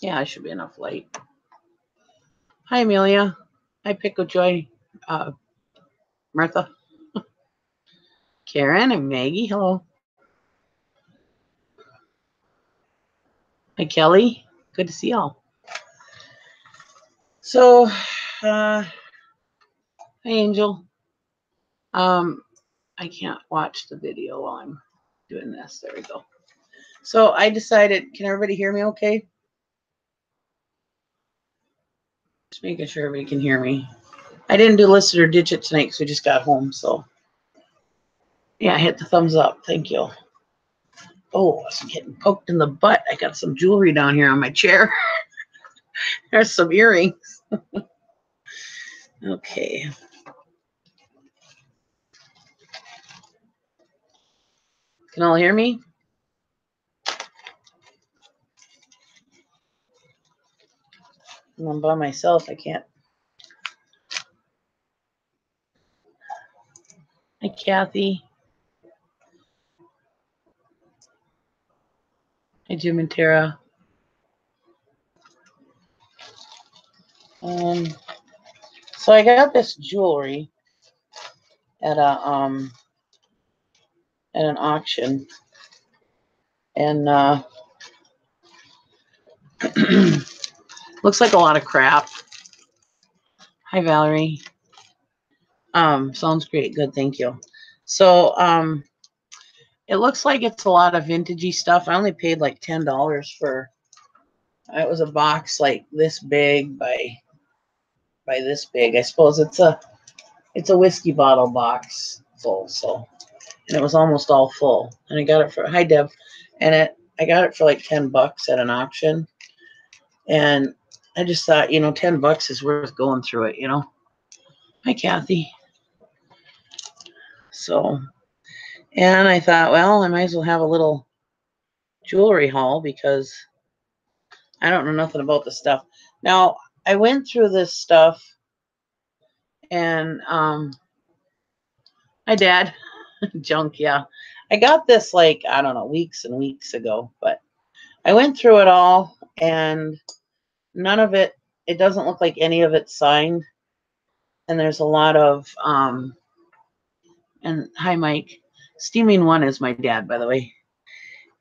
Yeah, I should be enough light. Hi, Amelia. Hi, Pickle Joy. Martha. Karen and Maggie. Hello. Hi, Kelly. Good to see y'all. So, hi, Angel. I can't watch the video while I'm doing this. There we go. So I decided, can everybody hear me okay? Just making sure everybody can hear me. I didn't do list it or ditch it tonight because we just got home. So yeah, hit the thumbs up. Thank you. Oh, I was getting poked in the butt. I got some jewelry down here on my chair. There's some earrings. Okay. Can all hear me? I'm by myself. I can't. Hi, Kathy. Hi, Jim and Tara. So I got this jewelry at an auction, and looks like a lot of crap. Hi, Valerie. Sounds great. Good, thank you. So it looks like it's a lot of vintagey stuff. I only paid like $10 for. It was a box like this big by this big. I suppose it's a whiskey bottle box full. So, and it was almost all full. And I got it for, hi Deb, and I got it for like $10 at an auction. And I just thought, you know, $10 is worth going through it, you know. Hi Kathy. So, and I thought, well, I might as well have a little jewelry haul because I don't know nothing about the stuff. Now, I went through this stuff and my dad, junk, yeah. I got this like, I don't know, weeks and weeks ago, but I went through it all and none of it, it doesn't look like any of it's signed. And there's a lot of, and hi, Mike. Steaming One is my dad, by the way.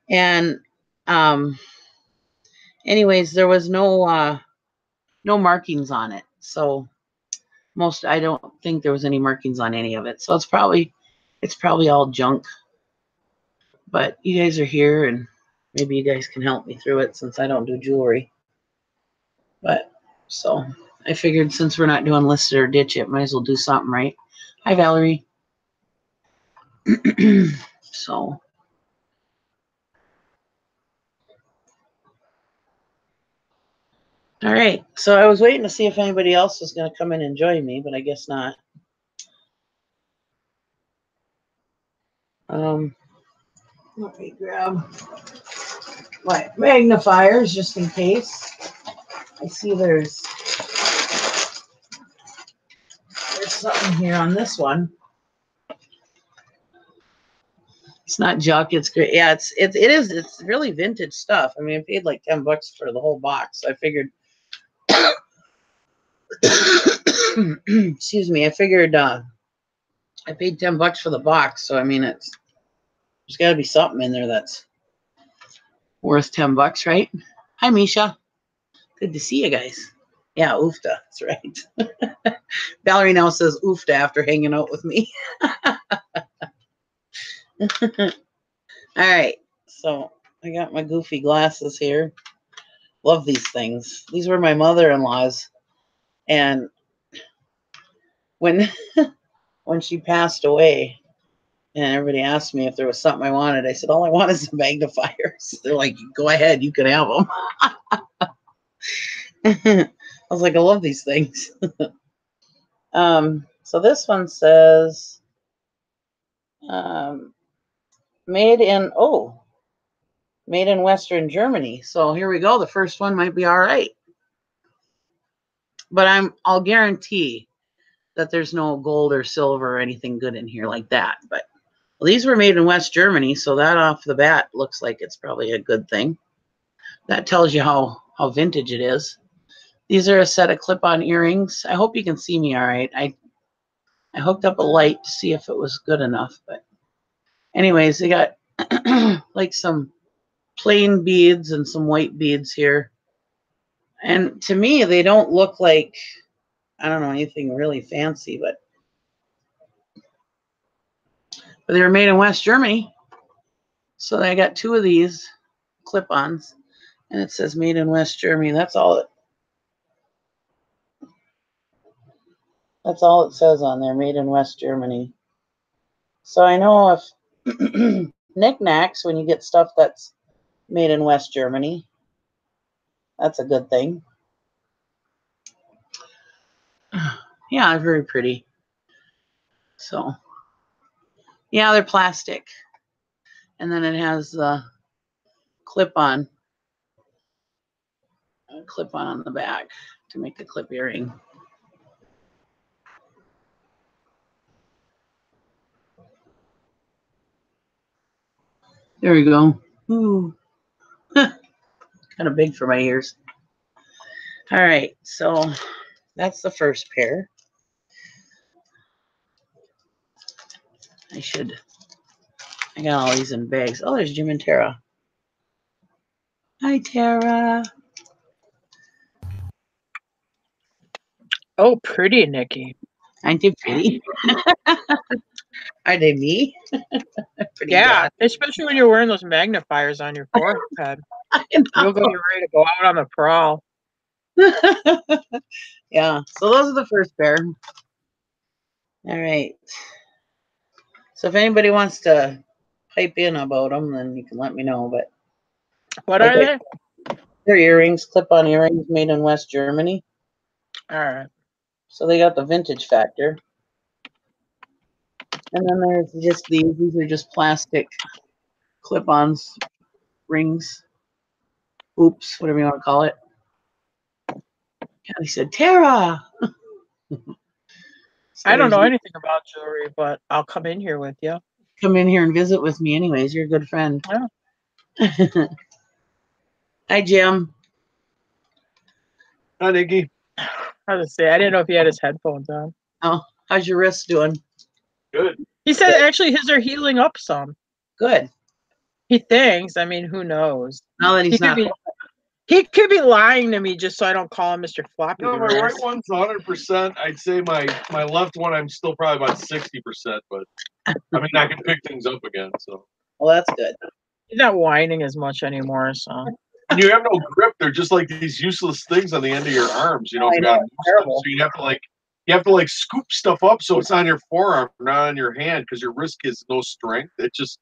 And anyways, there was no markings on it. So I don't think there was any markings on any of it. So it's probably all junk. But you guys are here and maybe you guys can help me through it since I don't do jewelry. But so I figured since we're not doing list it or ditch it, might as well do something right. Hi, Valerie. So. All right. So I was waiting to see if anybody else was going to come in and join me, but I guess not. Let me grab my magnifiers just in case. I see there's something here on this one. It's not junk. It's great. Yeah, it is. It's really vintage stuff. I mean, I paid like $10 for the whole box. So I figured. Excuse me. I figured. I paid $10 for the box. So I mean, there's got to be something in there that's worth $10, right? Hi, Misha. Good to see you guys. Yeah, oofta. That's right. Valerie now says oofta after hanging out with me. All right. So I got my goofy glasses here. Love these things. These were my mother-in-law's. And when she passed away, and everybody asked me if there was something I wanted, I said, all I want is the magnifiers. They're like, go ahead, you can have them. I was like, I love these things. So this one says made in Western Germany. So here we go. The first one might be all right. But I'll guarantee that there's no gold or silver or anything good in here like that. But well, these were made in West Germany, so that off the bat looks like it's probably a good thing. That tells you how vintage it is. These are a set of clip-on earrings. I hope you can see me all right. I hooked up a light to see if it was good enough. But anyways, they got like some plain beads and some white beads here. And to me, they don't look like, I don't know, anything really fancy, but they were made in West Germany. So I got two of these clip-ons, and it says made in West Germany. That's all it says on there, made in West Germany. So I know if knickknacks, when you get stuff that's made in West Germany, that's a good thing. Yeah, very pretty. So, yeah, they're plastic. And then it has the clip-on on the back to make the clip earring. There we go. Ooh. Kind of big for my ears. All right, so that's the first pair. I got all these in bags. Oh, there's Jim and Tara. Hi, Tara. Oh, pretty, Nikki. Aren't they pretty? Are they me? Pretty Yeah, bad. especially when you're wearing those magnifiers on your forehead. You'll go ready to go out on the prowl. Yeah, so those are the first pair. All right. So if anybody wants to pipe in about them, then you can let me know. But what are they? They're earrings, clip-on earrings made in West Germany. All right. So they got the vintage factor. And then there's just these. These are just plastic clip-ons, rings, oops, whatever you want to call it. Kelly said, Tara. So I don't know anything about jewelry, but I'll come in here with you. Come in here and visit with me anyways. You're a good friend. Yeah. Hi, Jim. Hi, Nikki. I was say I didn't know if he had his headphones on. Oh, how's your wrist doing? Good. He said actually his are healing up some. Good. He thinks. I mean, who knows? Now that he's not. He could be lying to me just so I don't call him Mr. Floppy. No, my right one's 100%. I'd say my left one, I'm still probably about 60%, but I mean, I can pick things up again. So. Well, that's good. He's not whining as much anymore. So. And you have no grip. They're just like these useless things on the end of your arms. You know, so you have to like scoop stuff up so it's on your forearm, not on your hand, because your wrist has no strength. It's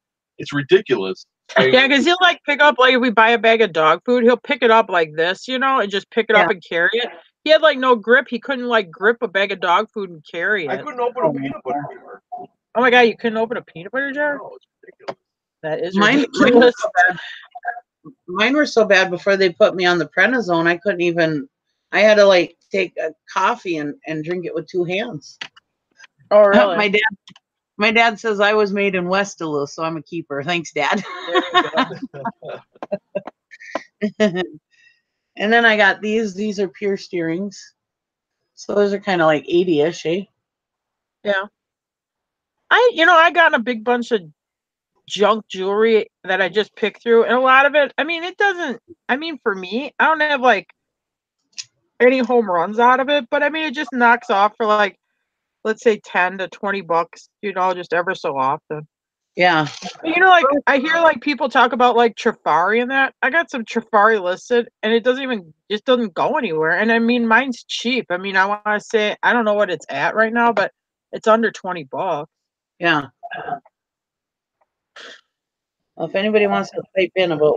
ridiculous. Yeah, because he'll like pick up, like if we buy a bag of dog food, he'll pick it up like this, you know, and just pick it up and carry it. He had like no grip. He couldn't like grip a bag of dog food and carry it. I couldn't open a peanut butter jar. Oh my God, you couldn't open a peanut butter jar? No, it's ridiculous. That is ridiculous. Mine were so bad before they put me on the prednisone. I couldn't even. I had to like take a coffee and drink it with two hands. Oh really? My dad says I was made in Westaloo, so I'm a keeper. Thanks, Dad. And then I got these. These are pierced earrings. So those are kind of like 80-ish, eh? Yeah. I got a big bunch of junk jewelry that I just picked through, and a lot of it, I mean, for me, I don't have like any home runs out of it, but I mean, it just knocks off for like, let's say $10 to $20, just ever so often. Yeah. Like I hear like people talk about like Trifari and that. I got some Trifari listed and it doesn't go anywhere. And I mean, mine's cheap. I mean, I want to say, I don't know what it's at right now, but it's under $20. Yeah. Well, if anybody wants to type in about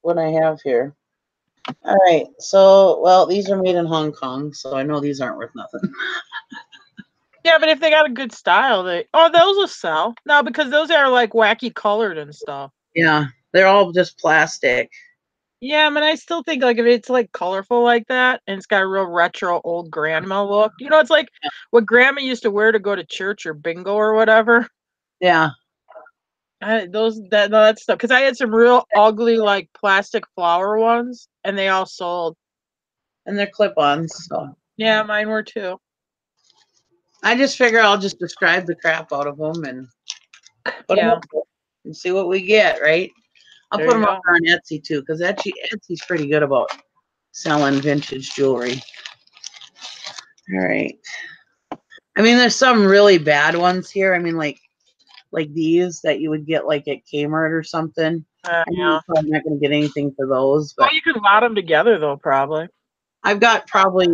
what I have here. All right. So, well, these are made in Hong Kong, so I know these aren't worth nothing. Yeah, but if they got a good style, those will sell. No, because those are like wacky colored and stuff. Yeah, they're all just plastic. Yeah, I mean, I still think like if it's like colorful like that and it's got a real retro old grandma look, it's like what grandma used to wear to go to church or bingo or whatever. Yeah. That stuff, because I had some real ugly like plastic flower ones and they all sold. And they're clip-ons. So yeah, mine were too. I just figure I'll just describe the crap out of them and put them up and see what we get, right? I'll put them up on Etsy too, because Etsy's pretty good about selling vintage jewelry. All right. I mean, there's some really bad ones here. I mean, like these that you would get like at Kmart or something. I'm probably not going to get anything for those. But you can lot them together though, probably. I got quiet.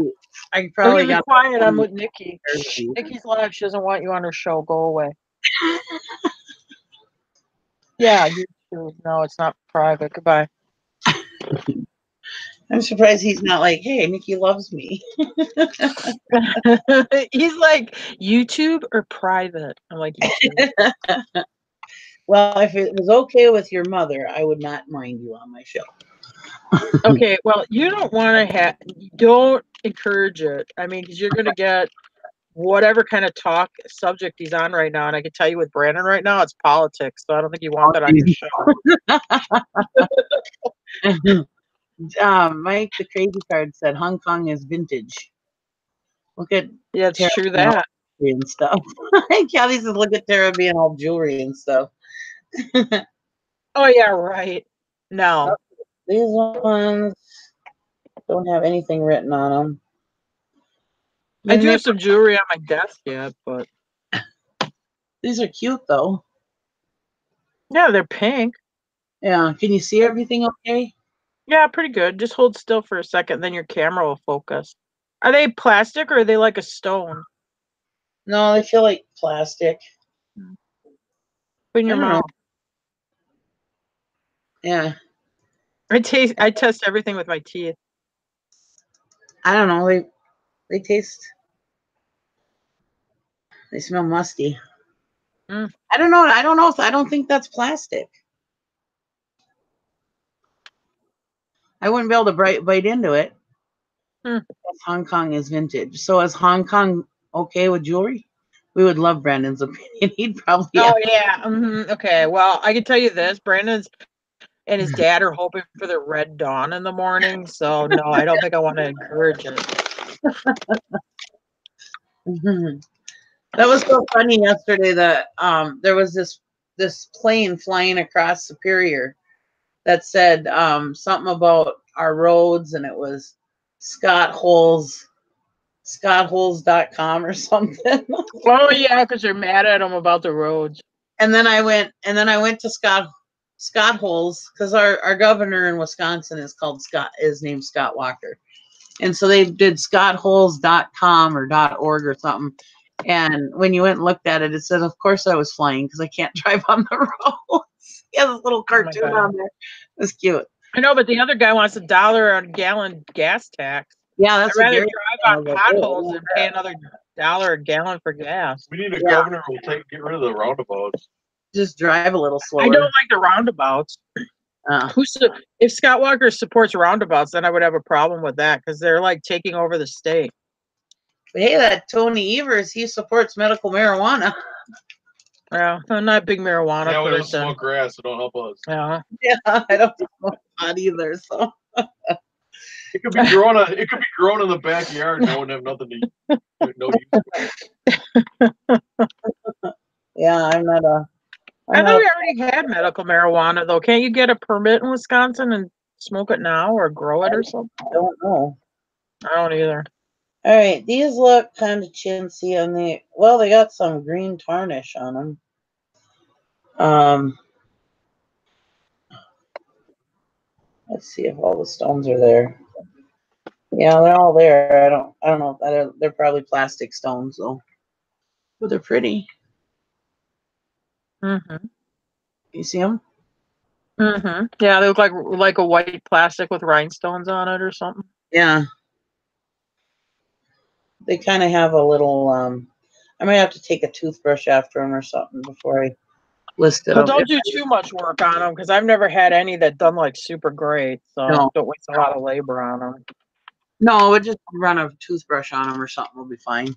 I'm with Nikki. Nikki's live. She doesn't want you on her show. Go away. Yeah, you too. No, it's not private. Goodbye. I'm surprised he's not like, hey, Nikki loves me. He's like, YouTube or private? I'm like, YouTube. Well, if it was okay with your mother, I would not mind you on my show. Okay, well, you don't want to don't encourage it. I mean, because you're going to get whatever kind of subject he's on right now. And I can tell you with Brandon right now, it's politics. So I don't think you want that on your show. Mike, the crazy card said Hong Kong is vintage. Look at it's true that. And stuff. Kelly says, look at Tara being all jewelry and stuff. Oh, yeah, right. No. These ones don't have anything written on them. I do have some jewelry on my desk yet, but these are cute though. Yeah, they're pink. Yeah. Can you see everything okay? Yeah, pretty good. Just hold still for a second, then your camera will focus. Are they plastic or are they like a stone? No, they feel like plastic. Put in your mouth. Yeah. I test everything with my teeth. I don't know. They smell musty. I don't know. I don't think that's plastic. I wouldn't be able to bite into it. Hong Kong is vintage. So is Hong Kong okay with jewelry? We would love Brandon's opinion. He'd probably. Oh, yeah. Okay. Well, I can tell you this. Brandon's and his dad are hoping for the red dawn in the morning. So, no, I don't think I want to encourage it. That was so funny yesterday that there was this plane flying across Superior that said something about our roads, and it was scottholes.com or something. Oh yeah, because they're mad at him about the roads. And then I went to Scott Holes, because our governor in Wisconsin is named Scott Walker. And so they did scottholes.com or .org or something. And when you went and looked at it, it said, of course I was flying because I can't drive on the roads. He has this little cartoon on there. It's cute. I know, but the other guy wants $1 a gallon gas tax. Yeah, that's I'd rather drive on potholes than pay another $1 a gallon for gas. We need a governor who will get rid of the roundabouts. Just drive a little slower. I don't like the roundabouts. If Scott Walker supports roundabouts, then I would have a problem with that because they're like taking over the state. But hey, that Tony Evers, he supports medical marijuana. Yeah, I'm not a big marijuana person. We don't smoke grass, so don't help us. Yeah, I don't smoke pot either, so. It could be grown in the backyard, and I wouldn't have nothing to no use. Yeah, I'm not a. I thought we already had medical marijuana though. Can't you get a permit in Wisconsin and smoke it now or grow it or something? I don't know. I don't either. All right, these look kind of chintzy, and they got some green tarnish on them. Let's see if all the stones are there. Yeah, they're all there. I don't know. They're probably plastic stones though, but they're pretty. You see them? Yeah, they look like a white plastic with rhinestones on it or something. Yeah. They kind of have a little. I might have to take a toothbrush after them or something before I listed But them. don't do too much work on them because I've never had any that done like super great. So No. don't waste a lot of labor on them. No, we'll just run a toothbrush on them or something. We'll be fine.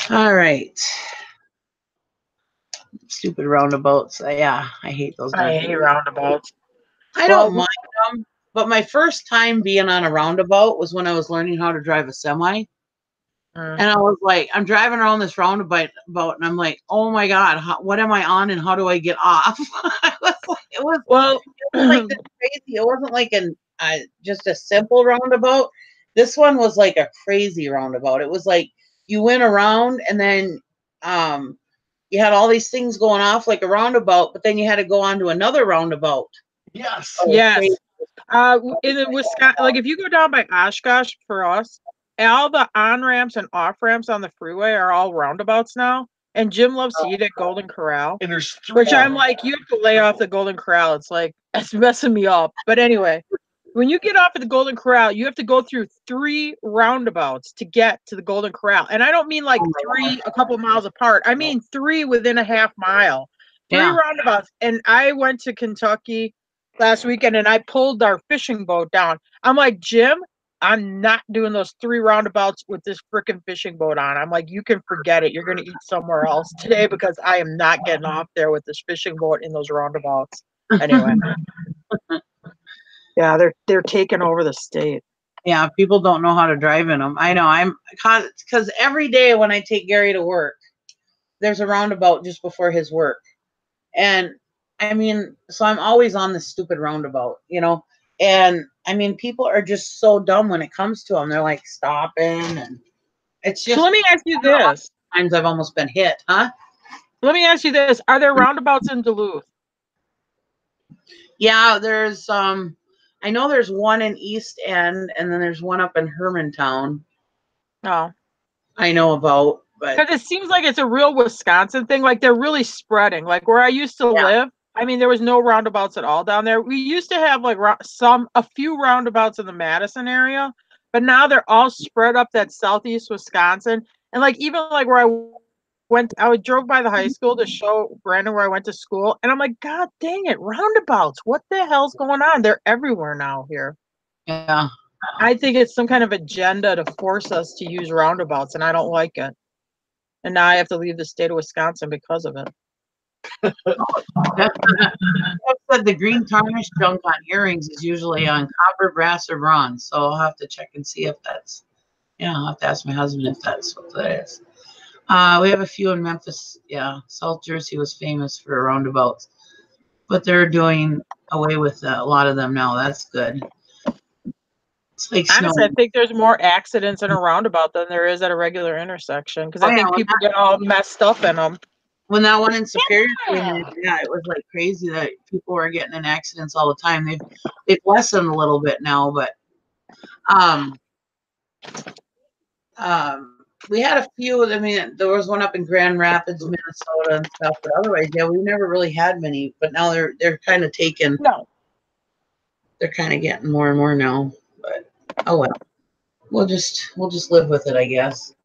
All right. Stupid roundabouts. Yeah, I hate those. I hate roundabouts. I don't mind them, but my first time being on a roundabout was when I was learning how to drive a semi. And I was like, I'm driving around this roundabout, and I'm like, oh my God, what am I on and how do I get off? It was like this crazy. It wasn't like just a simple roundabout. This one was like a crazy roundabout. It was like you went around and then you had all these things going off like a roundabout, but then you had to go on to another roundabout. Yes. Yes. In Wisconsin, like if you go down by Oshkosh for us, all the on ramps and off ramps on the freeway are all roundabouts now. And Jim loves to eat at Golden Corral. And there's which I'm like, you have to lay off the Golden Corral. It's like, it's messing me up. But anyway, when you get off at the Golden Corral, you have to go through 3 roundabouts to get to the Golden Corral. And I don't mean like 3 a couple miles apart. I mean 3 within a half mile. 3 roundabouts. And I went to Kentucky last weekend and I pulled our fishing boat down. I'm like, Jim, I'm not doing those 3 roundabouts with this freaking fishing boat on. I'm like, you can forget it. You're going to eat somewhere else today because I am not getting off there with this fishing boat in those roundabouts. Anyway. Yeah, they're taking over the state. Yeah, people don't know how to drive in them. I know. Because every day when I take Gary to work, there's a roundabout just before his work. And I mean, so I'm always on this stupid roundabout, you know? And I mean, people are just so dumb when it comes to them. They're like stopping, and it's just. So let me ask you this. Times I've almost been hit, huh? Let me ask you this: are there roundabouts in Duluth? Yeah, there's I know there's one in East End, and then there's one up in Hermantown. No, I know about, but because it seems like it's a real Wisconsin thing. Like they're really spreading. Like where I used to live. I mean, there was no roundabouts at all down there. We used to have like a few roundabouts in the Madison area, but now they're all spread up that southeast Wisconsin. And like even like where I drove by the high school to show Brandon where I went to school, and I'm like, God dang it, roundabouts! What the hell's going on? They're everywhere now here. Yeah, I think it's some kind of agenda to force us to use roundabouts, and I don't like it. And now I have to leave the state of Wisconsin because of it. the green tarnish junk on earrings is usually on copper, brass, or bronze. So I'll have to check and see if that's. Yeah, I'll have to ask my husband if that's what that is. We have a few in Memphis. Yeah, South Jersey was famous for roundabouts, but they're doing away with a lot of them now. That's good. It's like honestly, I think there's more accidents in a roundabout than there is at a regular intersection because I think people get all messed up in them. When that one in Superior came in, yeah, it was like crazy that people were getting in accidents all the time. They've lessened a little bit now, but we had a few. I mean, there was one up in Grand Rapids, Minnesota, and stuff. But otherwise, yeah, we never really had many. But now they're kind of taking. No, they're kind of getting more and more now. But oh well, we'll just live with it, I guess.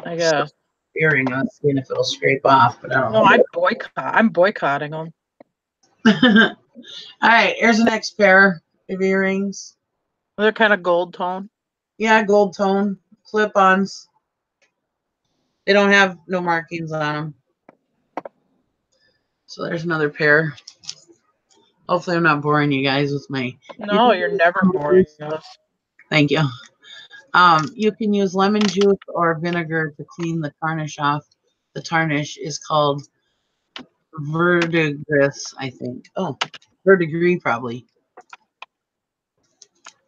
I guess. Fearing us, seeing if it'll scrape off, but I don't know. I'm boycotting them. All right, here's the next pair of earrings. They're kind of gold tone. Yeah, gold tone clip-ons. They don't have no markings on them. So there's another pair. Hopefully I'm not boring you guys with my. No, you're never boring us. Thank you. You can use lemon juice or vinegar to clean the tarnish off. The tarnish is called verdigris, I think. Oh, verdigris probably.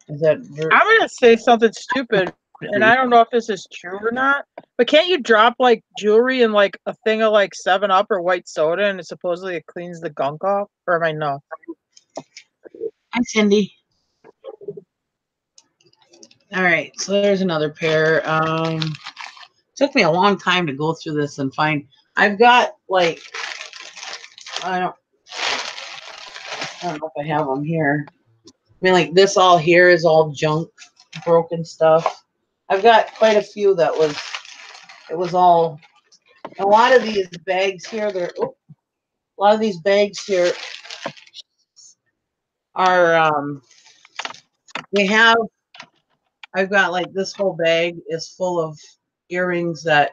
Is that? I'm gonna say something stupid, and I don't know if this is true or not. But can't you drop like jewelry in like a thing of like 7-Up or white soda, and it supposedly it cleans the gunk off? Or am I nuts? Hi, Cindy. All right, so there's another pair. Took me a long time to go through this and find. I've got like I don't know if I have them here. I mean, like this all here is all junk, broken stuff. I've got quite a few that it was all A lot of these bags here, a lot of these bags here are, they have, I've got like this whole bag is full of earrings that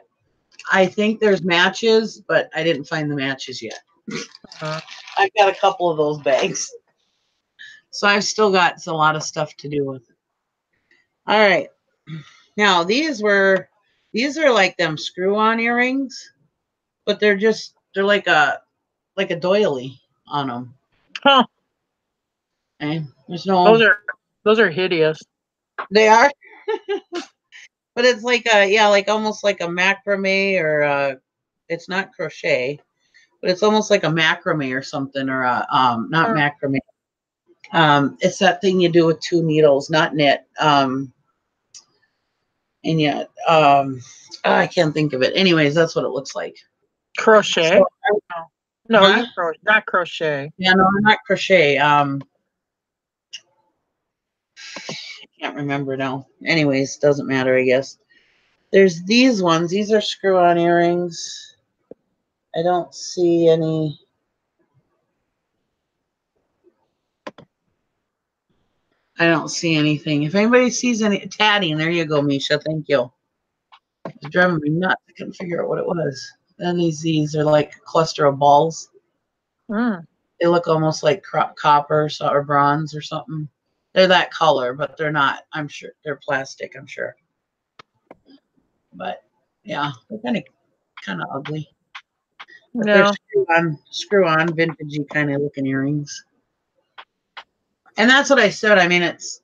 I think there's matches, but I didn't find the matches yet. I've got a couple of those bags. So I've still got a lot of stuff to do with it. All right. Now these are like them screw-on earrings, but they're like a doily on them. Huh. Okay. There's no. Those are hideous. They are. But it's like like almost like a macrame or it's not crochet, but it's almost like a macrame or something, or not macrame. It's that thing you do with 2 needles, not knit. And yet, I can't think of it. Anyways, that's what it looks like. Crochet? So, no, not crochet. Yeah, no, not crochet. I can't remember now. Anyways, doesn't matter, I guess. There's these ones. These are screw-on earrings. I don't see any. I don't see anything. If anybody sees any tatting, there you go, Misha. Thank you. It's driving me nuts. I couldn't figure out what it was. Then these are like a cluster of balls. They look almost like copper or bronze or something. They're that color, but they're not. I'm sure they're plastic. I'm sure. But yeah, they're kind of ugly. But they're screw on, vintagey kind of looking earrings. And that's what I said. I mean, it's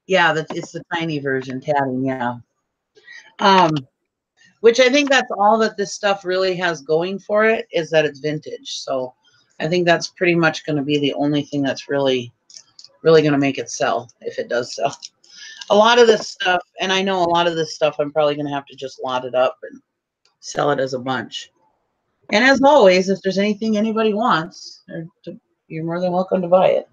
the tiny version tatting. Yeah. Which I think that's all that this stuff really has going for it, is that it's vintage. So I think that's pretty much going to be the only thing that's really going to make it sell, if it does sell. A lot of this stuff, and I know a lot of this stuff, I'm probably going to have to just lot it up and sell it as a bunch. And as always, if there's anything anybody wants, you're more than welcome to buy it.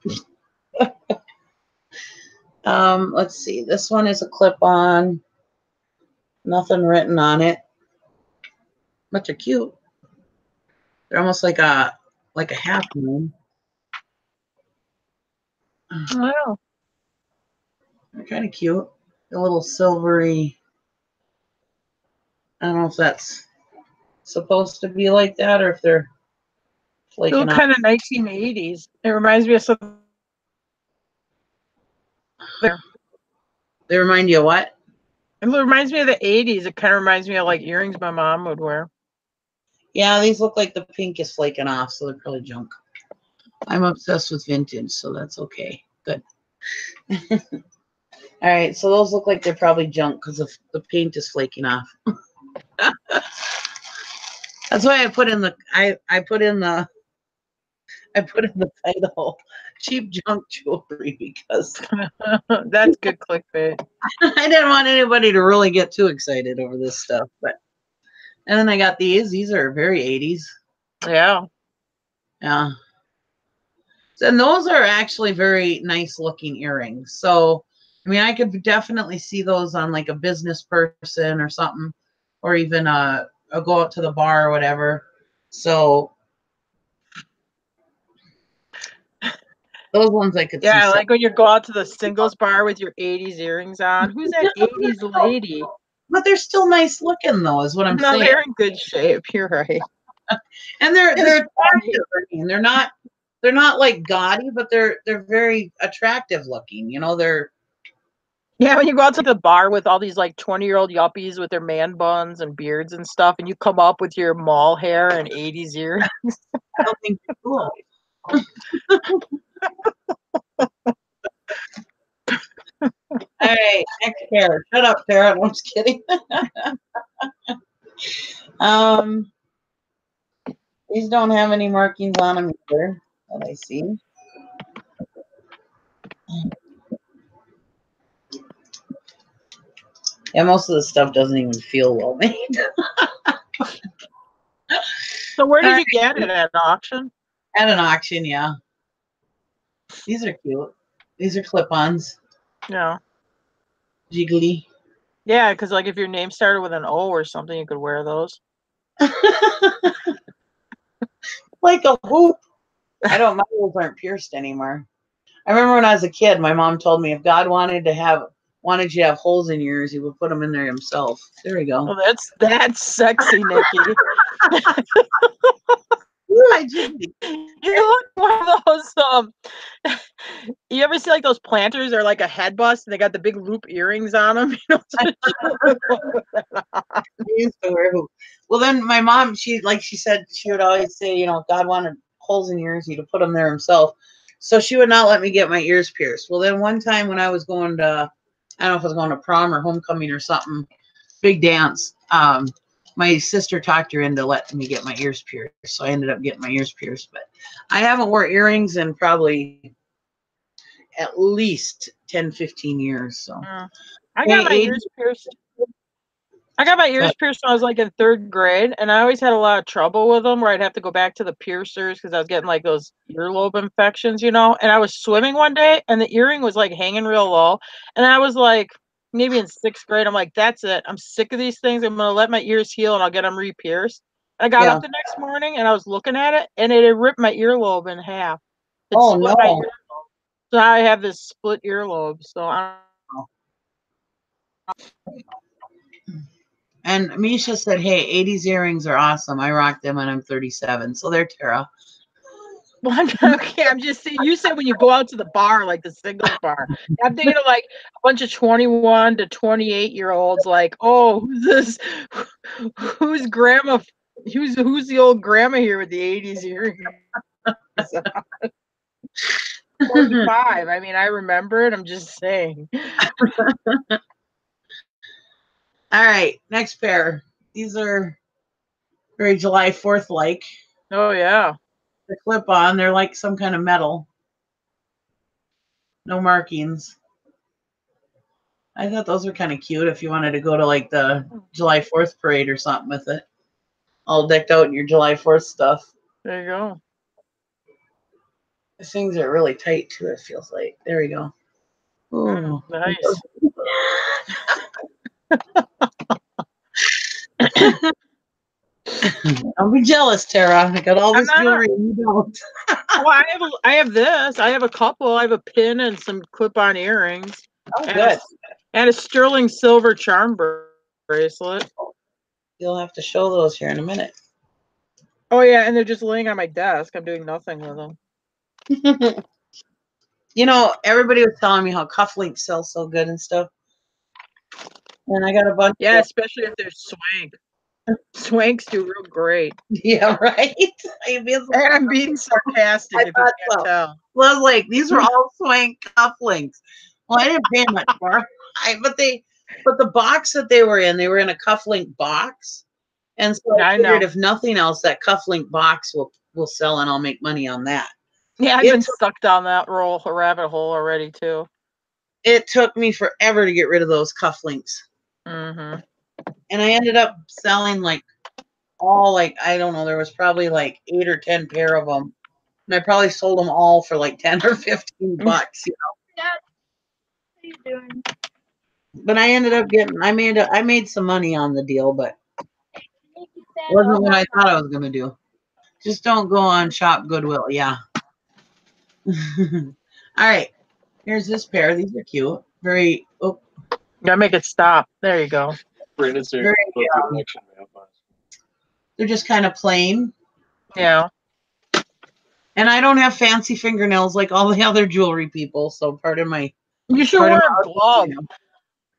Let's see. This one is a clip-on. Nothing written on it. But they're cute. They're almost like a half moon. Wow. They're kind of cute. A little silvery. I don't know if that's supposed to be like that or if they're flaking Still kind of 1980s. It reminds me of something. They remind you of what? It reminds me of the 80s. It kind of reminds me of like earrings my mom would wear. Yeah, these look like the pink is flaking off, so they're probably junk. I'm obsessed with vintage, so that's okay. Good. All right, so those look like they're probably junk because the paint is flaking off. That's why I put in the title cheap junk jewelry, because that's good clickbait. I didn't want anybody to really get too excited over this stuff. And then I got these are very 80s. Yeah. And those are actually very nice looking earrings. So I mean, I could definitely see those on like a business person or something, or even a go out to the bar or whatever. So those ones I could see. Yeah, like when you go out to the singles bar with your 80s earrings on. Who's that 80s lady? But they're still nice looking, though, is what I'm saying. They're in good shape. You're right. And they're attractive. I mean, they're not like gaudy, but they're very attractive looking. You know, they're. Yeah, when you go out to the bar with all these like 20-year-old yuppies with their man buns and beards and stuff, and you come up with your mall hair and 80s earrings. I don't think they're cool. All right, next pair. Shut up, Sarah. I'm just kidding. These don't have any markings on them either that I see. Yeah, most of the stuff doesn't even feel well made. So where did you get it, at an auction? At an auction, yeah. These are cute. These are clip-ons. Yeah. Jiggly. Yeah, because like if your name started with an O or something, you could wear those. Like a hoop. My ears aren't pierced anymore. I remember when I was a kid, my mom told me if God wanted you to have holes in your ears, he would put them in there himself. There we go. Well, that's sexy, Nikki. You look one of those. You ever see like those planters or like a head bust and they got the big loop earrings on them? You know, I used to wear hoop. Well, then my mom, she said she would always say, if God wanted holes in your ears, he'd put them there himself. So she would not let me get my ears pierced. Well, then one time when I was going to, I don't know if I was going to prom or homecoming or something, big dance, my sister talked her into letting me get my ears pierced. So I ended up getting my ears pierced. But I haven't worn earrings in probably at least 10, 15 years. So I got my ears pierced. I got my ears pierced when I was like in 3rd grade, and I always had a lot of trouble with them where I'd have to go back to the piercers because I was getting like those earlobe infections, And I was swimming one day and the earring was like hanging real low. And I was like, maybe in 6th grade, I'm like, that's it. I'm sick of these things. I'm going to let my ears heal and I'll get them re-pierced. I got up the next morning and I was looking at it and it had ripped my earlobe in half. It split my earlobe. So now I have this split earlobe. So And Misha said, hey, 80s earrings are awesome. I rock them and I'm 37. So they're Tara. Well, I'm just saying, you said when you go out to the bar, like the singles bar, I'm thinking of like a bunch of 21 to 28-year-olds, like, oh, who's this? Who's grandma? Who's the old grandma here with the 80s earrings? 45. I mean, I remember it. I'm just saying. All right, next pair. These are very July 4th like. Oh, yeah. The clip on, they're like some kind of metal. No markings. I thought those were kind of cute if you wanted to go to like the July 4th parade or something with it. All decked out in your July 4th stuff. There you go. These things are really tight too, it feels like. There we go. Ooh. Nice. Don't be jealous, Tara. I got all this jewelry and you don't. Well, I have this. I have a couple. I have a pin and some clip-on earrings. Oh, good. And a sterling silver charm bracelet. You'll have to show those here in a minute. Oh, yeah, and they're just laying on my desk. I'm doing nothing with them. Everybody was telling me how cufflinks sell so good and stuff. And I got a bunch. Yeah, especially if they're swank. Swanks do real great. Yeah, right? I'm being sarcastic if you can't tell. Well, I was like, these were all swank cufflinks. Well, I didn't pay much for it. But the box that they were in a cufflink box. And so I figured if nothing else, that cufflink box will sell and I'll make money on that. Yeah, I've been stuck down that rabbit hole already too. It took me forever to get rid of those cufflinks. Mm-hmm. And I ended up selling I don't know, there was probably like 8 or 10 pair of them. And I probably sold them all for like 10 or 15 bucks, Dad, what are you doing? But I ended up I made some money on the deal, but it wasn't what I thought I was going to do. Just don't go on Shop Goodwill. Yeah. All right. Here's this pair. These are cute. Very, Gotta make it stop. There you go. They're just kind of plain. Yeah. And I don't have fancy fingernails like all the other jewelry people. So part of my. You should wear gloves.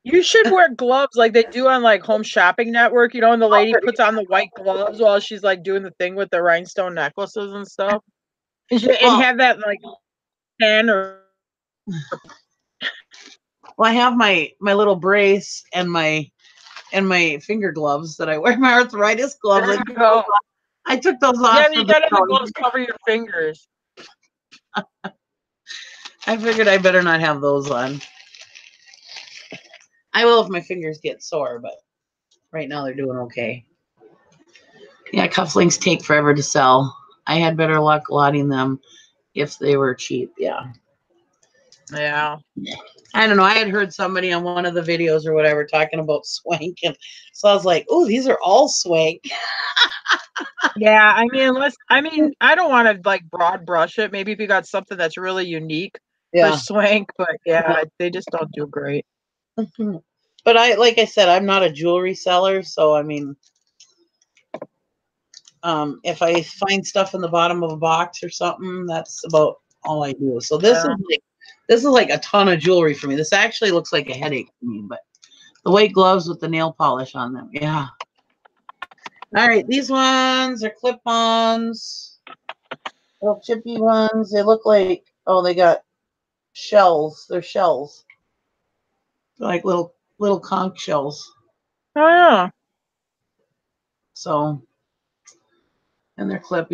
You should wear gloves like they do on like Home Shopping Network, and the lady puts on the white gloves while she's like doing the thing with the rhinestone necklaces and stuff. And have that like pen or. Well, I have my little brace and my finger gloves that I wear, my arthritis gloves. There you go. I took those off. Yeah, you gotta have the gloves cover your fingers. I figured I better not have those on. I will if my fingers get sore, but right now they're doing okay. Yeah, cufflinks take forever to sell. I had better luck lotting them if they were cheap. Yeah. Yeah. All I don't know. I had heard somebody on one of the videos or whatever talking about swank, and so I was like, "Oh, these are all swank." Yeah, I mean, I don't want to like broad brush it. Maybe if you got something that's really unique for Yeah. swank, but yeah, they just don't do great. But like I said, I'm not a jewelry seller, so I mean, if I find stuff in the bottom of a box or something, that's about all I do. So this is like a ton of jewelry for me. This actually looks like a headache to me, but the white gloves with the nail polish on them, yeah. All right, these ones are clip-ons, little chippy ones. They look like, oh, they got shells. They're shells, they're like little conch shells. Oh yeah. So, and they're clip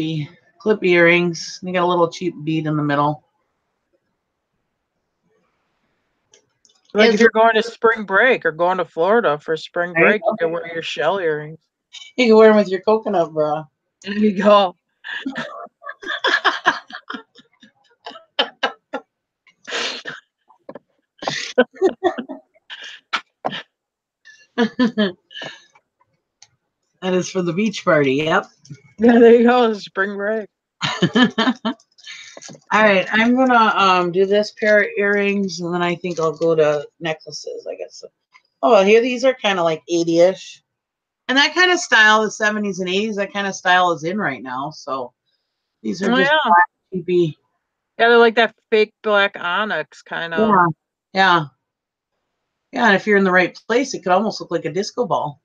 earrings. They got a little cheap bead in the middle. Like if you're going to spring break or going to Florida for spring break, you can wear your shell earrings. You can wear them with your coconut bra. There you go. That is for the beach party. Yep. Yeah, there you go. Spring break. All right, I'm gonna do this pair of earrings, and then I think I'll go to necklaces. I guess. Oh, well, here these are kind of like 80-ish, and that kind of style, the 70s and 80s, that kind of style is in right now. So these are just cheapy. Yeah, they're like that fake black onyx kind of. Yeah. And if you're in the right place, it could almost look like a disco ball.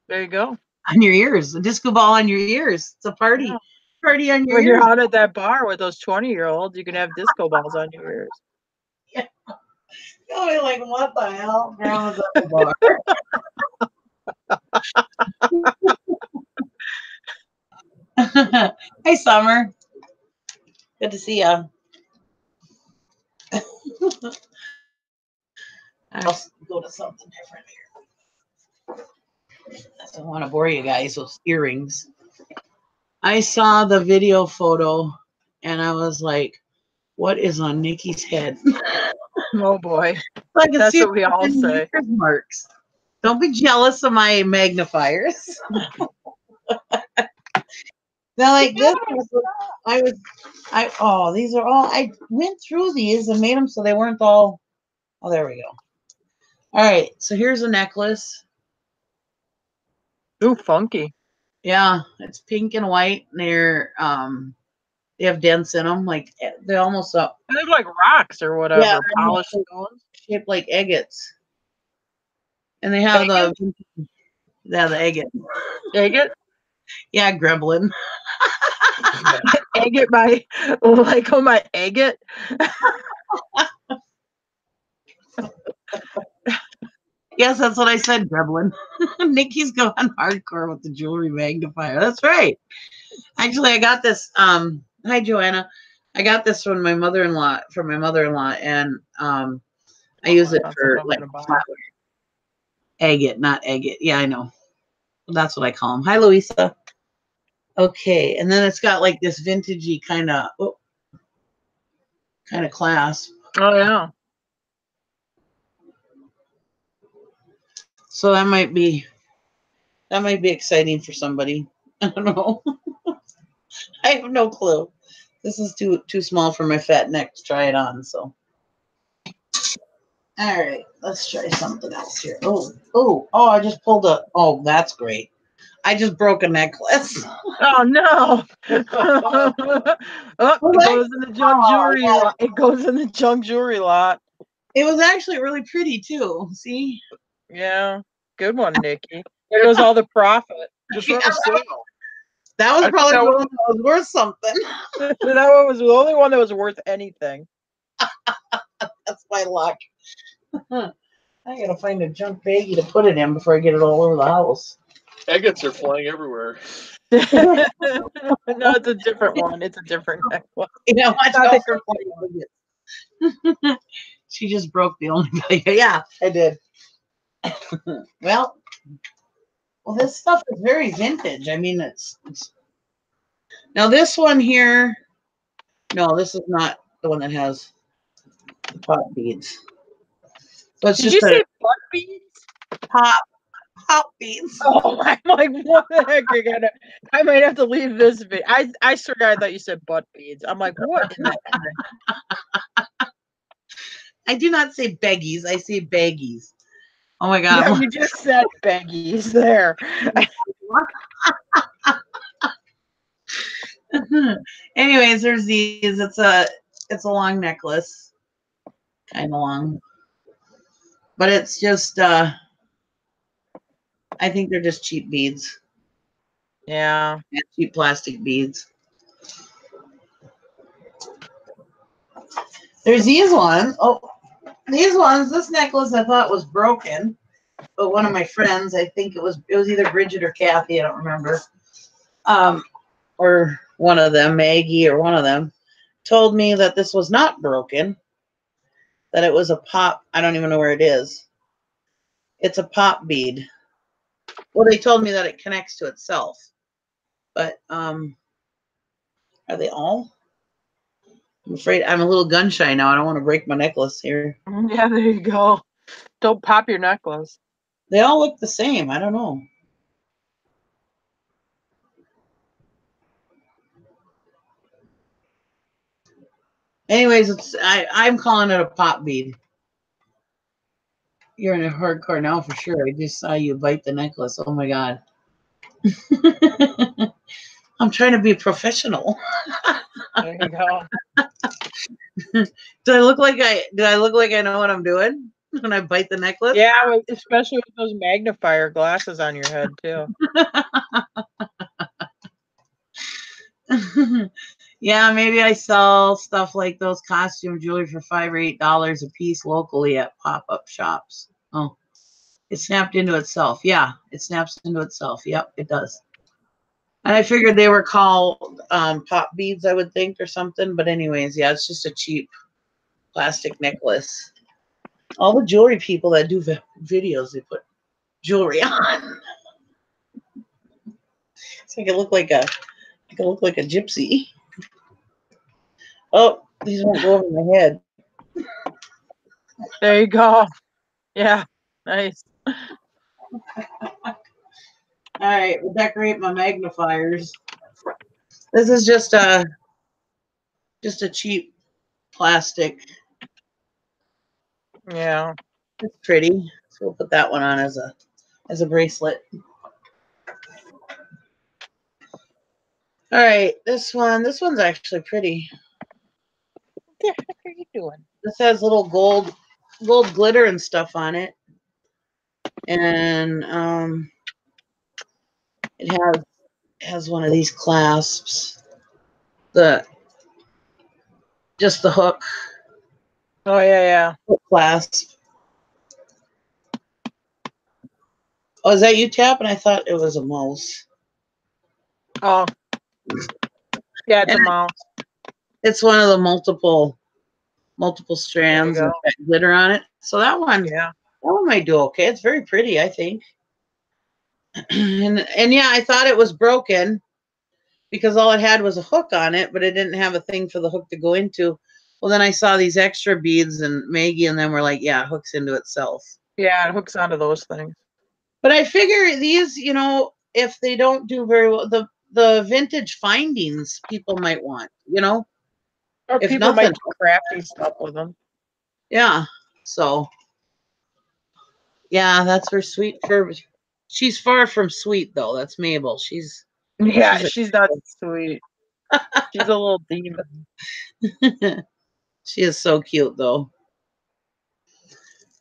There you go. On your ears, a disco ball on your ears. It's a party. Yeah. Party on your when ears. You're out at that bar with those 20-year-olds, you can have disco balls on your ears. Yeah. You'll be like, what the hell? Grandma's at the bar. Hey, Summer. Good to see you. I'll go to something different here. I don't want to bore you guys with earrings. I saw the video photo and I was like, what is on Nikki's head? Oh boy. I can That's see what we all say. Marks. Don't be jealous of my magnifiers. Now, like this, these are all, I went through these and made them so they weren't all, oh, there we go. All right, so here's a necklace. Ooh, funky. Yeah, it's pink and white. And they have dents in them, like they almost up. They look like rocks or whatever, polished stones, shaped like agates. And they have the agate. Agate? Yeah, gremlin. Agate my agate. Yes, that's what I said, gremlin. Nikki's going hardcore with the jewelry magnifier. That's right. Actually, I got this. Hi, Joanna. I got this from my mother-in-law, and I use it for like flatware. Agate, not agate. Yeah, I know. That's what I call them. Hi, Louisa. Okay, and then it's got like this vintagey kind of clasp. Oh yeah. So that might be exciting for somebody. I don't know. I have no clue. This is too small for my fat neck to try it on. So, all right, let's try something else here. Oh! I just pulled a. Oh, that's great. I just broke a necklace. Oh no! It goes in the junk jewelry lot. It goes in the junk jewelry lot. It was actually really pretty too. See? Yeah, good one, Nikki. There goes all the profit. Just run a sale. That was probably the one that was worth something. That one was the only one that was worth anything. That's my luck. I gotta find a junk baggie to put it in before I get it all over the house. Agates are flying everywhere. No, it's a different one. It's a different necklace. Yeah, watch out for She just broke the only value. Yeah, I did. Well, this stuff is very vintage. I mean, it's now this one here. No, this is not the one that has the pot beads. So it's Did just you a say butt beads? pop beads. Oh, I'm like, what the heck? I might have to leave this video. I swear I thought you said butt beads. I'm like, what in the I do not say beggies. I say baggies. Oh my Yeah, God. you just said baggies there. Anyways, there's these. It's a long necklace. Kind of long. But it's just I think they're just cheap beads. Yeah. Yeah, cheap plastic beads. There's these ones. Oh, these ones. This necklace I thought was broken, but one of my friends, I think it was either Bridget or Kathy, I don't remember, or one of them, Maggie or one of them, told me that this was not broken, that it was a pop. I don't even know where it is. It's a pop bead. Well, they told me that it connects to itself, but are they all? I'm afraid I'm a little gun shy now. I don't want to break my necklace here. Yeah, there you go. Don't pop your necklace. They all look the same. I don't know. Anyways, I'm calling it a pop bead. You're in a hardcore now for sure. I just saw you bite the necklace. Oh my God. I'm trying to be professional. There you go. Do I look like I know what I'm doing when I bite the necklace? Yeah, especially with those magnifier glasses on your head too. Yeah, maybe I sell stuff like those costume jewelry for $5 or $8 a piece locally at pop-up shops. Oh, it snapped into itself. Yeah, it snaps into itself. Yep, it does. And I figured they were called pop beads, I would think, or something. But anyways, yeah, it's just a cheap plastic necklace. All the jewelry people that do videos, they put jewelry on. So I can look like a gypsy. Oh, these won't go over my head. There you go. Yeah, nice. All right, we'll decorate my magnifiers. This is just a cheap plastic. Yeah. It's pretty. So we'll put that one on as a bracelet. All right, this one's actually pretty. What the heck are you doing? This has little gold glitter and stuff on it. And it has one of these clasps. Just the hook Oh yeah. clasp. Oh, is that you tapping? I thought it was a mouse. Oh. Yeah, it's a mouse. It's one of the multiple strands There you with that glitter on it. So that one might do okay. It's very pretty, I think. and yeah, I thought it was broken because all it had was a hook on it, but it didn't have a thing for the hook to go into. Well, then I saw these extra beads, and Maggie and them were like, yeah, it hooks into itself. Yeah, it hooks onto those things. But I figure these, if they don't do very well, the vintage findings people might want, Or if people nothing. might do crafty stuff with them. Yeah. So, yeah, that's her sweet fur. She's far from sweet, though. That's Mabel. She's She's not sweet. She's a little demon. She is so cute, though.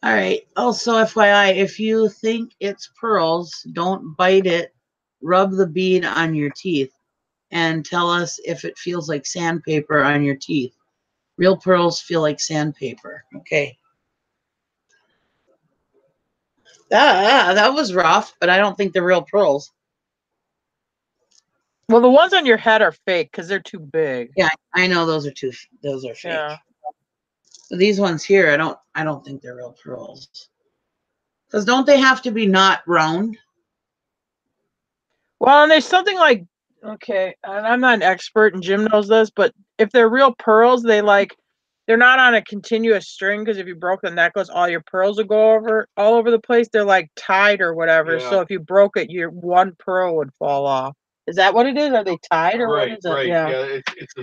All right. Also, FYI, if you think it's pearls, don't bite it. Rub the bead on your teeth and tell us if it feels like sandpaper on your teeth. Real pearls feel like sandpaper. Okay. That was rough, but I don't think they're real pearls. Well, the ones on your head are fake because they're too big. Yeah, I know those are fake. Yeah. So these ones here, I don't think they're real pearls. Because don't they have to be not round? Well, and there's something like, okay, and I'm not an expert, and Jim knows this, but if they're real pearls, they they're not on a continuous string, because if you broke the necklace, all your pearls would go all over the place. They're like tied or whatever. Yeah. So if you broke it, your one pearl would fall off. Is that what it is? Are they tied or what is it? Right. Yeah. Yeah. It's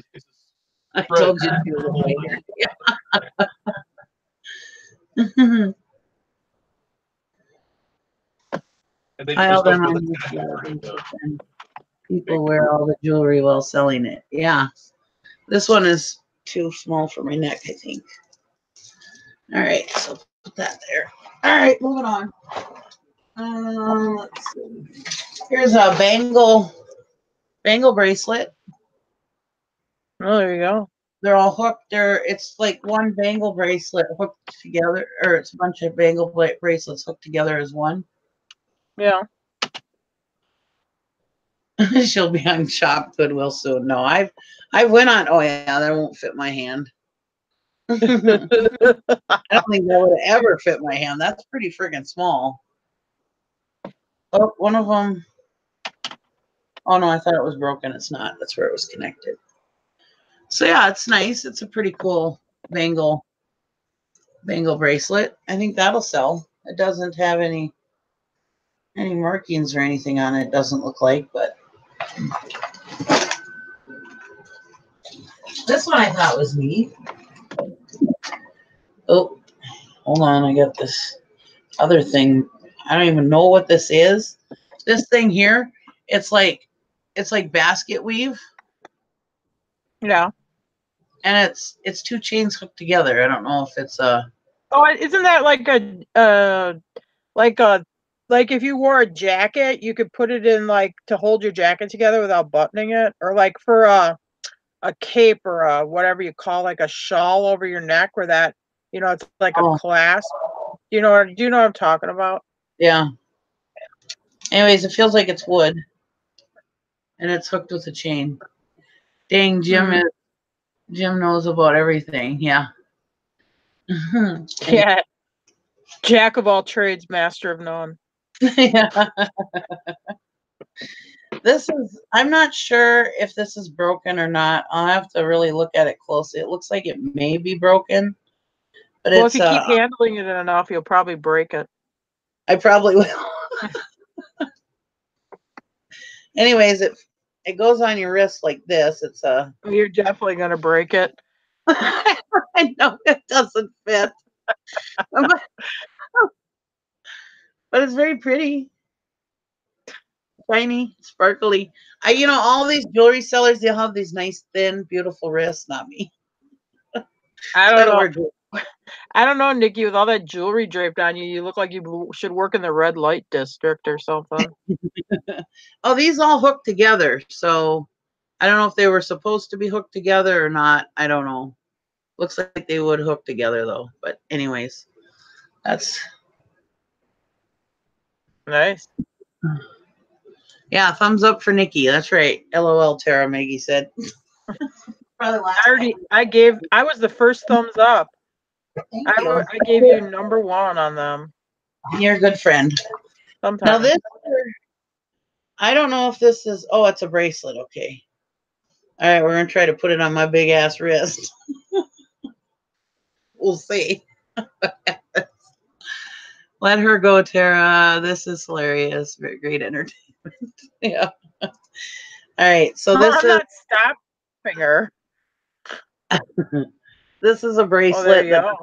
I told you to do it later. and then Pile just them goes on with your it. shelves, and people wear all the jewelry while selling it. Yeah. This one is too small for my neck, I think. All right, so put that there. All right, moving on. Let's see. Here's a bangle bracelet. Oh, there you go. They're all hooked. It's like one bangle bracelet hooked together, or it's a bunch of bangle bracelets hooked together as one. Yeah. She'll be on Shop Goodwill soon. No, I went on. Oh yeah, that won't fit my hand. I don't think that would ever fit my hand. That's pretty friggin' small. Oh, one of them. Oh no, I thought it was broken. It's not. That's where it was connected. So yeah, it's nice. It's a pretty cool bangle bracelet. I think that'll sell. It doesn't have any markings or anything on it. It doesn't look like, but this one I thought was neat. Oh, hold on. I got this other thing. I don't even know what this is. This thing here, it's like basket weave. Yeah. And it's two chains hooked together. I don't know if it's Oh, isn't that like like if you wore a jacket, you could put it in like to hold your jacket together without buttoning it, or like for a cape or a whatever you call like a shawl over your neck, where that it's like a clasp. Do you know what I'm talking about? Yeah. Anyways, it feels like it's wood, and it's hooked with a chain. Dang, Jim knows about everything. Yeah. Yeah. Jack of all trades, master of none. Yeah. I'm not sure if this is broken or not. I'll have to really look at it closely. It looks like it may be broken, but well, if you keep handling it enough, you'll probably break it. I probably will. Anyways, it goes on your wrist like this. You're definitely gonna break it. I know it doesn't fit. But it's very pretty. Shiny, sparkly. All these jewelry sellers, they'll have these nice, thin, beautiful wrists. Not me. I don't know, Nikki. With all that jewelry draped on you, you look like you should work in the red light district or something. Oh, these all hooked together. So I don't know if they were supposed to be hooked together or not. I don't know. Looks like they would hook together though. But anyways, that's nice. Yeah, thumbs up for Nikki. That's right. LOL, Tara, Maggie said. I was the first thumbs up. I gave you number 1 on them. You're a good friend. Sometimes. Now I don't know if this is, it's a bracelet. Okay. All right, we're going to try to put it on my big ass wrist. We'll see. Let her go, Tara. This is hilarious. Very great entertainment. Yeah. All right. So I'm not stopping her. This is a bracelet that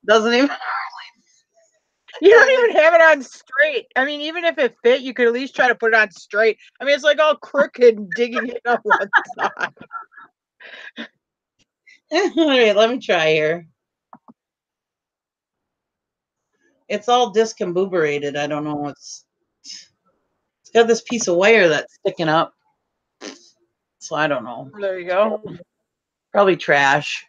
doesn't even. You don't even have it on straight. I mean, even if it fit, you could at least try to put it on straight. I mean, it's like all crooked and digging it on one side. All right, let me try here. It's all discombobulated. I don't know. It's got this piece of wire that's sticking up. So I don't know. There you go. Probably trash.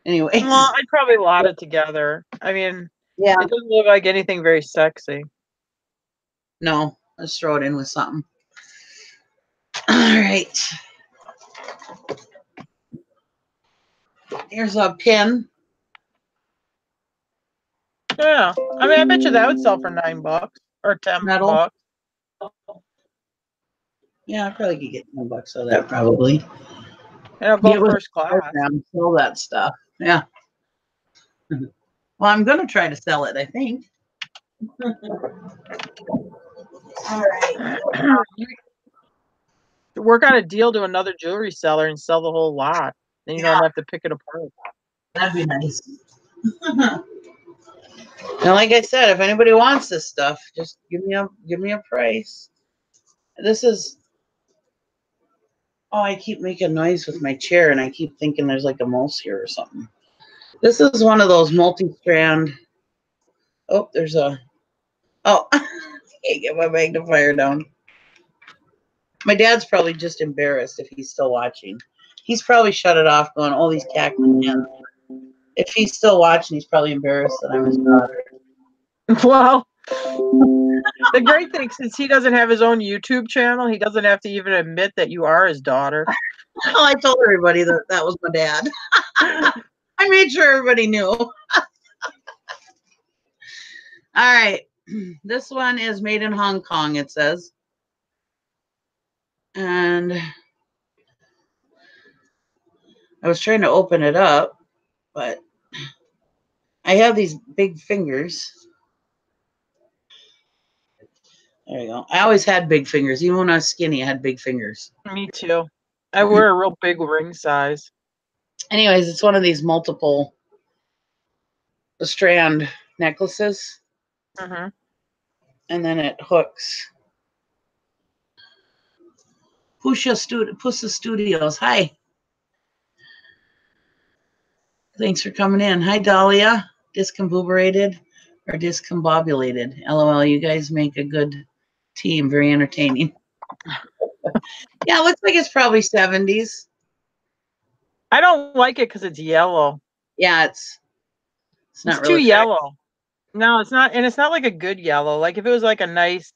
Anyway. Well, I'd probably lot it together. I mean, yeah. It doesn't look like anything very sexy. No, let's throw it in with something. All right. Here's a pin. Yeah. I mean, I bet you that would sell for $9 or $10. Yeah, I probably could get $10 out of that probably. And it'll go first class. Sell that stuff. Yeah. Well, I'm going to try to sell it, I think. All right. Work out a deal to another jewelry seller and sell the whole lot. Then you don't have to pick it apart. That'd be nice. Now, like I said, if anybody wants this stuff, just give me a price. This is. Oh, I keep making noise with my chair, and I keep thinking there's like a mouse here or something. This is one of those multi-strand. Oh, there's a. Oh, I can't get my magnifier down. My dad's probably just embarrassed if he's still watching. He's probably shut it off, going, "Oh, these cackling hens." If he's still watching, he's probably embarrassed that I'm his daughter. Well, the great thing, since he doesn't have his own YouTube channel, he doesn't have to even admit that you are his daughter. Well, I told everybody that that was my dad. I made sure everybody knew. All right. This one is made in Hong Kong, it says. And I was trying to open it up, but I have these big fingers. There you go. I always had big fingers. Even when I was skinny, I had big fingers. Me too. I wear a real big ring size. Anyways, it's one of these multiple strand necklaces. Mm-hmm. And then it hooks. Pussa Studios. Hi. Thanks for coming in. Hi, Dahlia. Discombobulated or discombobulated. LOL, you guys make a good team. Very entertaining. Yeah, it looks like it's probably 70s. I don't like it because it's yellow. Yeah, it's not It's too really yellow. No, it's not, and it's not like a good yellow. Like if it was like a nice,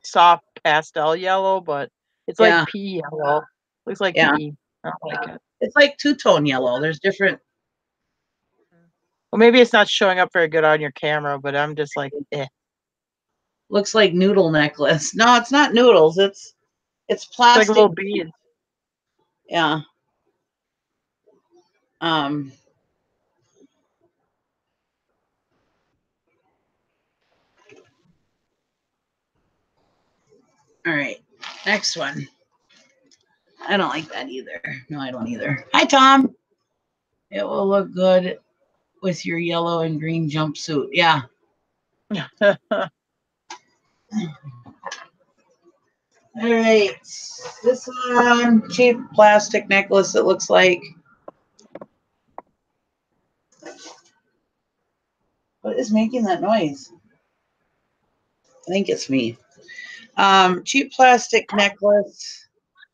soft pastel yellow, but it's like pea yellow. Looks like pea. I don't like it. It's like two-tone yellow. There's different. Well, maybe it's not showing up very good on your camera, but I'm just like, eh. Looks like noodle necklace. No, it's not noodles. It's It's plastic. like little beads. Yeah. All right. Next one. I don't like that either. No, I don't either. Hi, Tom. It will look good with your yellow and green jumpsuit. Yeah. All right. This one, cheap plastic necklace, it looks like. What is making that noise? I think it's me. Cheap plastic necklace.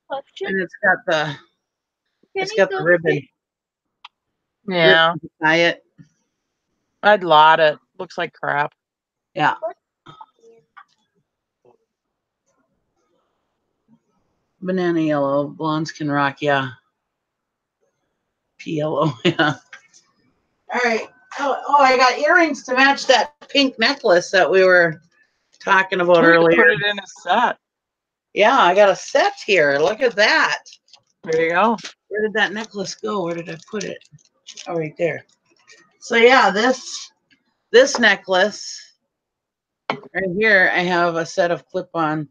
And it's got the ribbon. Yeah. Ribbon to tie it. I'd lot it. Looks like crap. Yeah. Banana yellow. Blondes can rock. Yeah. Pea yellow. Yeah. All right. Oh, I got earrings to match that pink necklace that we were talking about earlier. Put it in a set. Yeah, I got a set here. Look at that. There you go. Where did that necklace go? Where did I put it? Oh, right there. So yeah, this necklace right here, I have a set of clip-on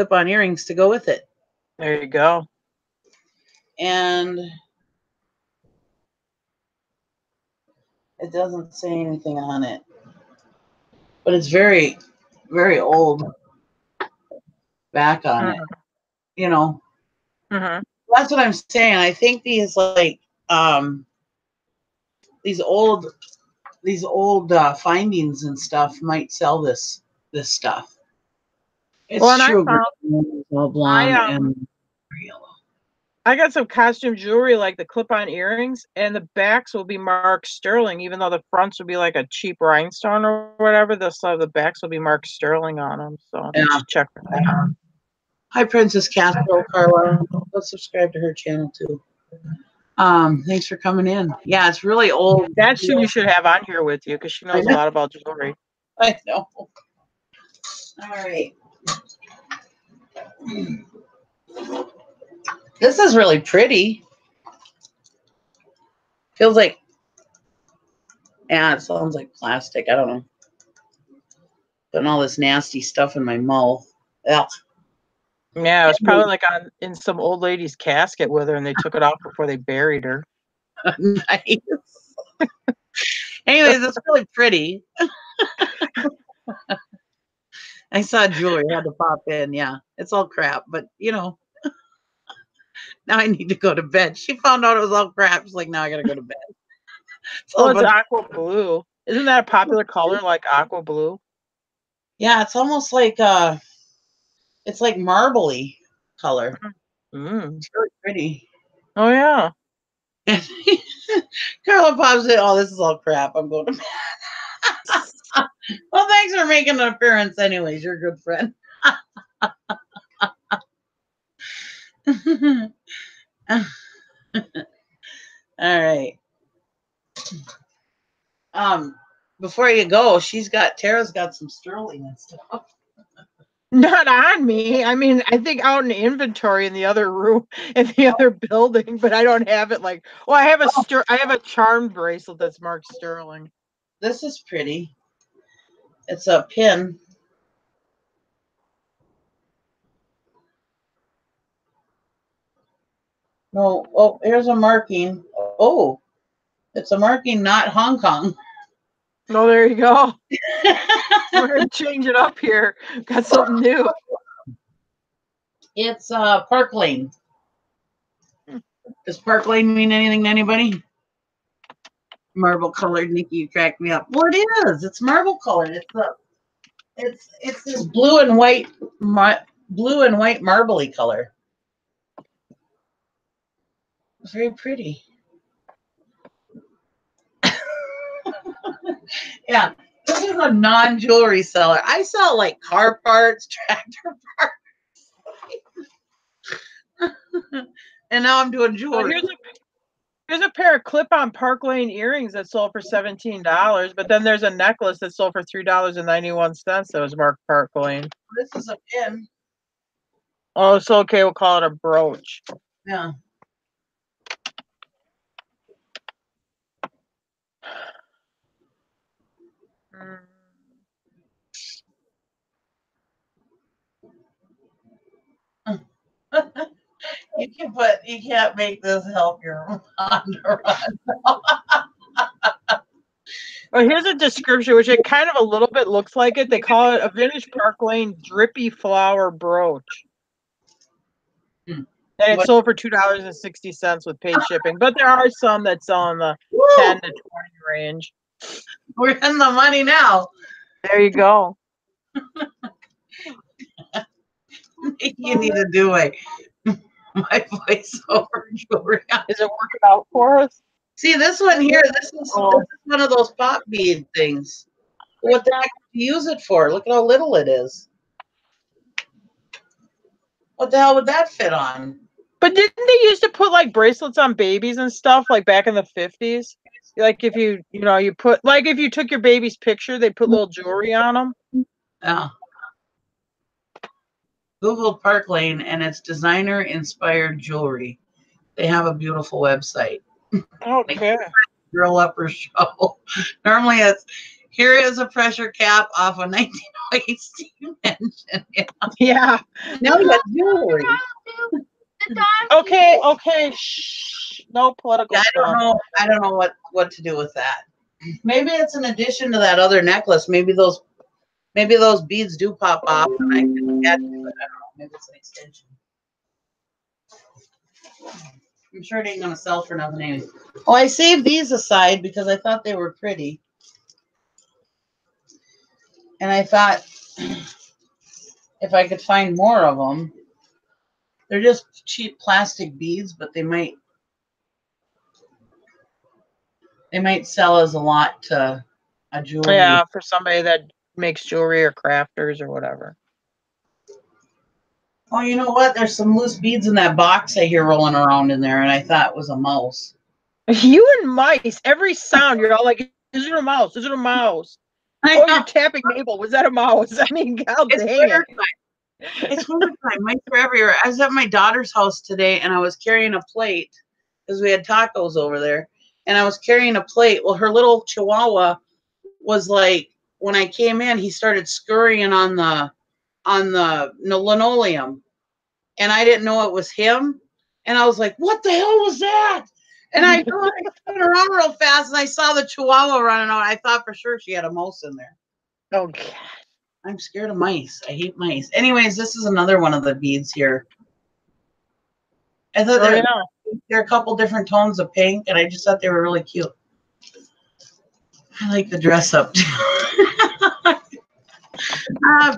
earrings to go with it. There you go. And it doesn't say anything on it, but it's very, very old back on it. You know, that's what I'm saying. I think these like these old findings and stuff might sell this stuff. It's true. Blonde and yellow. I got some costume jewelry like the clip-on earrings, and the backs will be marked sterling, even though the fronts will be like a cheap rhinestone or whatever. The backs will be marked sterling on them. So just check for that. Hi, Princess Castro Carla. Let's subscribe to her channel too. Thanks for coming in. Yeah, it's really old. That's who you should have on here with you because she knows a lot about jewelry. I know. All right. This is really pretty. Feels like Yeah, it sounds like plastic. I don't know. Putting all this nasty stuff in my mouth. Ugh. Yeah, it was probably like in some old lady's casket with her, and they took it off before they buried her. Nice. Anyways, it's really pretty. I saw jewelry. I had to pop in. Yeah, it's all crap, but you know, now I need to go to bed. She found out it was all crap. She's like, now I gotta go to bed. Well, it's aqua blue. Isn't that a popular color, like aqua blue? Yeah, it's almost like it's like marbly color. It's really pretty. Oh yeah. Carla pops it. Oh, this is all crap. I'm going to bed. Well, thanks for making an appearance anyways. You're a good friend. All right. Before you go, Tara's got some sterling and stuff. Not on me. I mean, I think out in inventory in the other room, in the other building, but I don't have it like. Well, I have a charm bracelet that's marked sterling. This is pretty. It's a pin. No, oh, here's a marking. Oh, it's a marking, not Hong Kong. Oh, there you go. We're gonna change it up here. Got something new. It's Park Lane. Does Park Lane mean anything to anybody? Marble colored, Nikki, you cracked me up. Well, it is. It's marble colored. It's this blue and white marbly color. It's very pretty. Yeah, this is a non-jewelry seller. I sell like car parts, tractor parts. And now I'm doing jewelry. Here's a pair of clip-on Park Lane earrings that sold for $17, but then there's a necklace that sold for $3.91 that was marked Park Lane. This is a pin. Oh, it's okay. We'll call it a brooch. Yeah. You can't make this help your Honda run. Well, here's a description, which it kind of a little bit looks like it. They call it a vintage Park Lane drippy flower brooch. And it sold for $2.60 with paid shipping. But there are some that sell in the 10 to 20 range. We're in the money now. There you go. You need to do my voiceover jewelry. Is it working out for us? See this one here. This is one of those pop bead things. What the heck do you use it for? Look at how little it is. What the hell would that fit on? But didn't they used to put like bracelets on babies and stuff like back in the 50s? Like if you put like if you took your baby's picture, they put little jewelry on them. Yeah. Google Park Lane and it's designer inspired jewelry. They have a beautiful website. Okay. Girl Upper Show. Normally it's here is a pressure cap off a 1908 steam engine. Yeah. Now we got jewelry. Okay. Shh. No political stuff. I don't know what to do with that. Maybe it's an addition to that other necklace. Maybe those beads do pop off and I can catch it. I don't know. Maybe it's an extension. I'm sure it ain't gonna sell for nothing anyway. Oh, I saved these aside because I thought they were pretty. And I thought if I could find more of them, they're just cheap plastic beads, but they might sell as a lot to a jewelry. Yeah, for somebody that makes jewelry or crafters or whatever. Oh, you know what? There's some loose beads in that box I hear rolling around in there, and I thought it was a mouse. You and mice, every sound, you're all like, is it a mouse? Is it a mouse? Oh, you're tapping Mabel. Was that a mouse? I mean, God dang it. It's winter time. Mice are everywhere. I was at my daughter's house today, and I was carrying a plate because we had tacos over there. and I was carrying a plate. Well, her little chihuahua was like, when I came in, he started scurrying on the linoleum, and I didn't know it was him. And I was like, what the hell was that? And I turned around real fast, and I saw the chihuahua running out. I thought for sure she had a mouse in there. Oh, God. I'm scared of mice. I hate mice. Anyways, this is another one of the beads here. I thought there are a couple different tones of pink, and I just thought they were really cute. I like the dress up, too.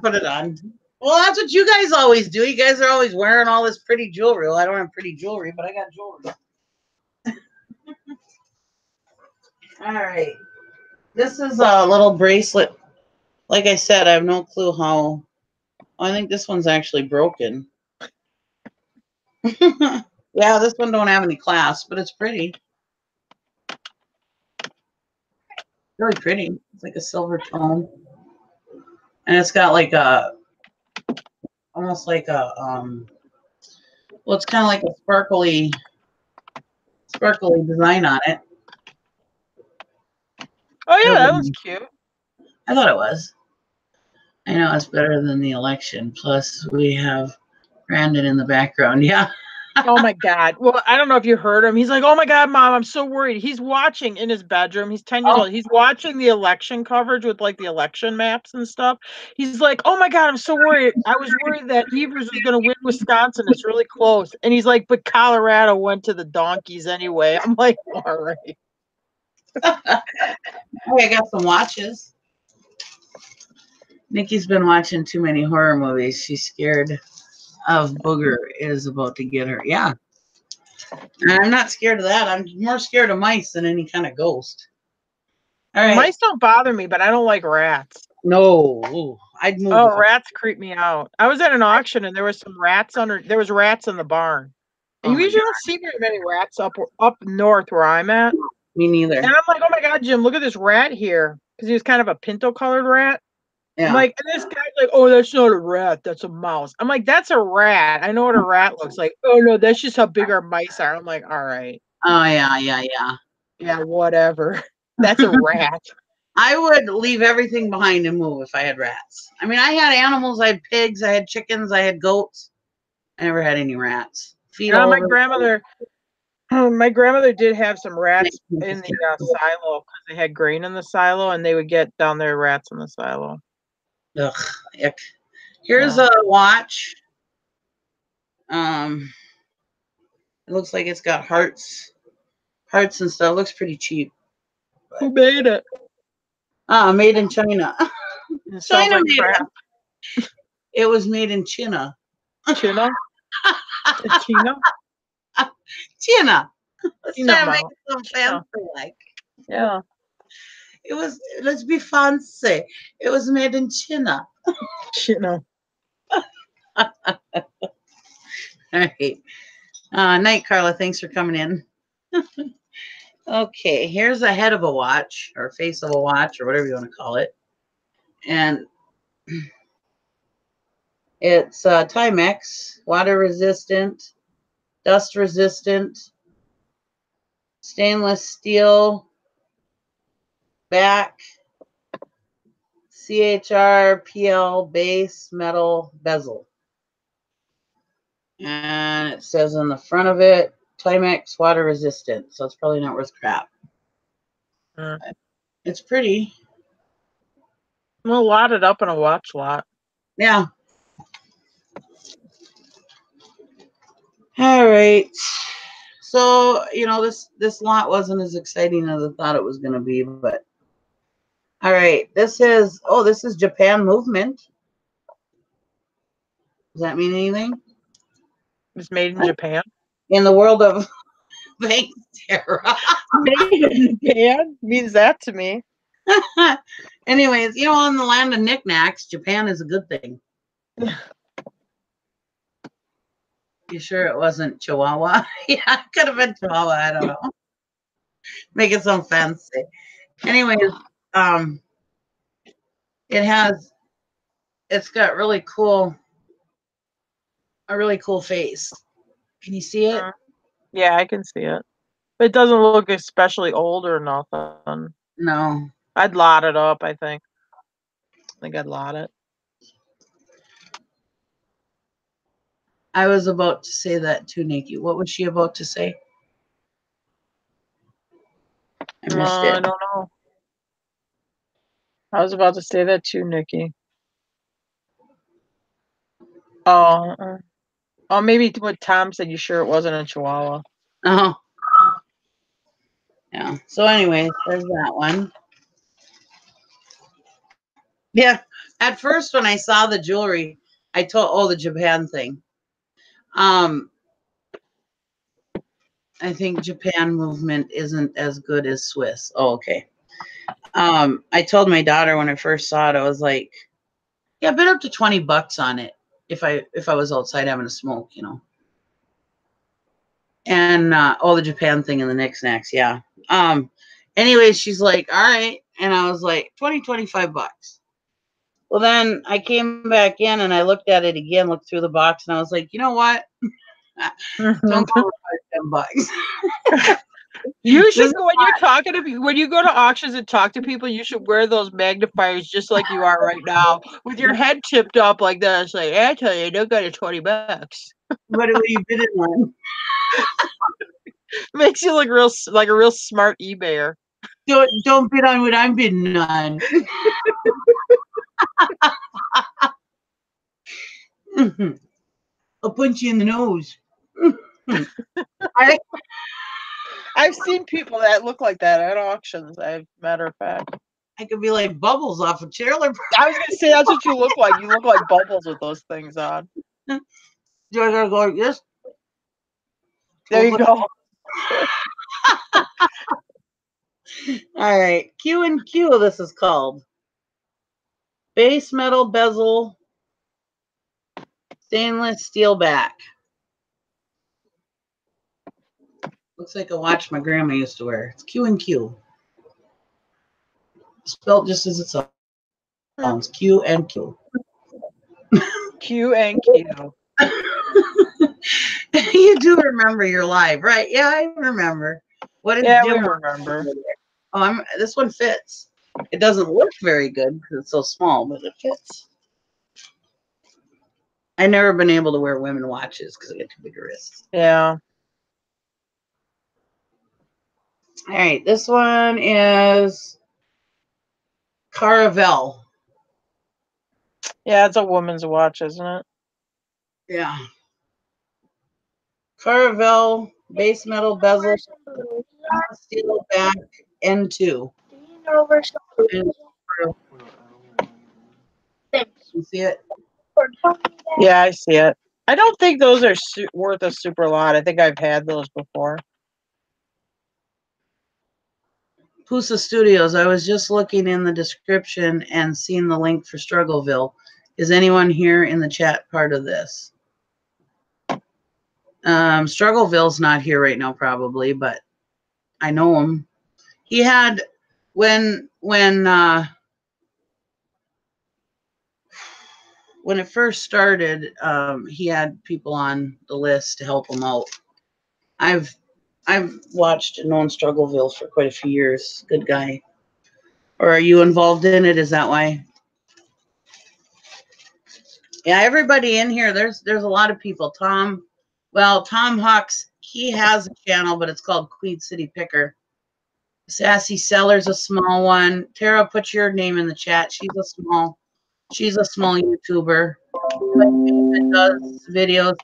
Put it on. Well, that's what you guys always do. You guys are always wearing all this pretty jewelry. Well, I don't have pretty jewelry, but I got jewelry. All right. This is a little bracelet. Like I said, I have no clue how. I think this one's actually broken. Yeah, this one don't have any clasp, but it's pretty. Really pretty. It's like a silver tone. And it's got like a, almost like a, well, it's kind of like a sparkly design on it. Oh, yeah, that one's cute. I thought it was. I know it's better than the election. Plus, we have Brandon in the background. Yeah. Oh, my God. Well, I don't know if you heard him. He's like, oh, my God, Mom, I'm so worried. He's watching in his bedroom. He's 10 years old. He's watching the election coverage with, like, the election maps and stuff. He's like, oh, my God, I'm so worried. I was worried that Evers was going to win Wisconsin. It's really close. And he's like, but Colorado went to the donkeys anyway. I'm like, all right. Oh, I got some watches. Nikki's been watching too many horror movies. She's scared of Booger is about to get her. Yeah. And I'm not scared of that. I'm more scared of mice than any kind of ghost. All right. Mice don't bother me, but I don't like rats. No. Ooh, I'd move. Oh, rats creep me out. I was at an auction and there was some rats there was rats in the barn. And you usually don't see very many rats up north where I'm at. Me neither. And I'm like, oh my God, Jim, look at this rat here. Because he was kind of a pinto colored rat. Yeah. I'm like, and this guy's like, oh, that's not a rat, that's a mouse. I'm like, that's a rat. I know what a rat looks like. Oh no, that's just how big our mice are. I'm like, all right. Oh yeah. Yeah, whatever. That's a rat. I would leave everything behind and move if I had rats. I mean, I had animals. I had pigs. I had chickens. I had goats. I never had any rats. My grandmother did have some rats in the silo because they had grain in the silo, and they would get down there rats in the silo. Ugh, ick. Here's a watch. It looks like it's got hearts and stuff. It looks pretty cheap. Who made it? Made in China. China made it. It was made in China. China? China? China. Let's try to make it some fancy like. Yeah. It was, let's be fancy. It was made in China. China. All right. Night, Carla. Thanks for coming in. Okay, here's a head of a watch, or face of a watch, or whatever you want to call it. And it's Timex, water resistant, dust resistant, stainless steel, back, CHR base metal bezel. And it says on the front of it, Timex water resistant. So it's probably not worth crap. It's pretty. We'll lot it up in a watch lot. Yeah. All right. So, this lot wasn't as exciting as I thought it was going to be, but all right. This is Japan movement. Does that mean anything? It's made in Japan. In the world of bank terror. Made in Japan means that to me. Anyways, in the land of knickknacks, Japan is a good thing. You sure it wasn't Chihuahua? Yeah, it could have been Chihuahua. I don't know. Make it sound fancy. Anyways, it's got a really cool face. Can you see it? Yeah, I can see it. It doesn't look especially old or nothing. No. I'd lot it up, I think. I think I'd lot it. I was about to say that too, Nikki. What was she about to say? I missed I it. don't know. I was about to say that too, Nikki. Oh, oh, maybe what Tom said. You sure it wasn't a Chihuahua? Oh. Yeah. So anyway, there's that one. Yeah. At first, when I saw the jewelry, I told, the Japan thing. I think Japan movement isn't as good as Swiss. Oh, okay. I told my daughter when I first saw it, I was like, yeah, I've been up to $20 on it if I was outside having a smoke, you know. And the Japan thing and the knickknacks, yeah. Anyways, she's like, all right. And I was like, $25. Well, then I came back in and I looked at it again, looked through the box, and I was like, you know what? Don't go for $10. You should go when you're talking to people, when you go to auctions and talk to people, you should wear those magnifiers just like you are right now, with your head tipped up like this. Like, I tell you, I don't got $20. What are you bidding on? Makes you look real like a real smart eBayer. Don't bid on what I'm bidding on. I'll punch you in the nose. I've seen people that look like that at auctions. Matter of fact, I could be like Bubbles off of Trailer. I was gonna say that's what you look like. You look like Bubbles with those things on. Do I gotta go like this? There you go. All right, Q&Q. This is called base metal bezel, stainless steel back. Looks like a watch my grandma used to wear. It's Q&Q. Spelled just as it sounds. Q&Q. Q&Q. You do remember your live, right? Yeah, I remember. What is we Jim? remember. Oh, this one fits. It doesn't look very good because it's so small, but it fits. I've never been able to wear women watches because I get too big a wrists. Yeah. All right, this one is Caravelle. Yeah, it's a woman's watch, isn't it? Yeah. Caravelle base metal bezel, steel back, N2. Do you know where some You see it? Yeah, I see it. I don't think those are worth a super lot. I think I've had those before. Pusa Studios. I was just looking in the description and seeing the link for Struggleville. Is anyone here in the chat part of this? Struggleville's not here right now, probably, but I know him. He had when it first started, he had people on the list to help him out. I've watched and known Struggleville for quite a few years. Good guy. Or are you involved in it? Is that why? Yeah, everybody in here, there's a lot of people. Tom Hawks, he has a channel, but it's called Queen City Picker. Sassy Seller's a small one. Tara, put your name in the chat. She's a small YouTuber. That does videos.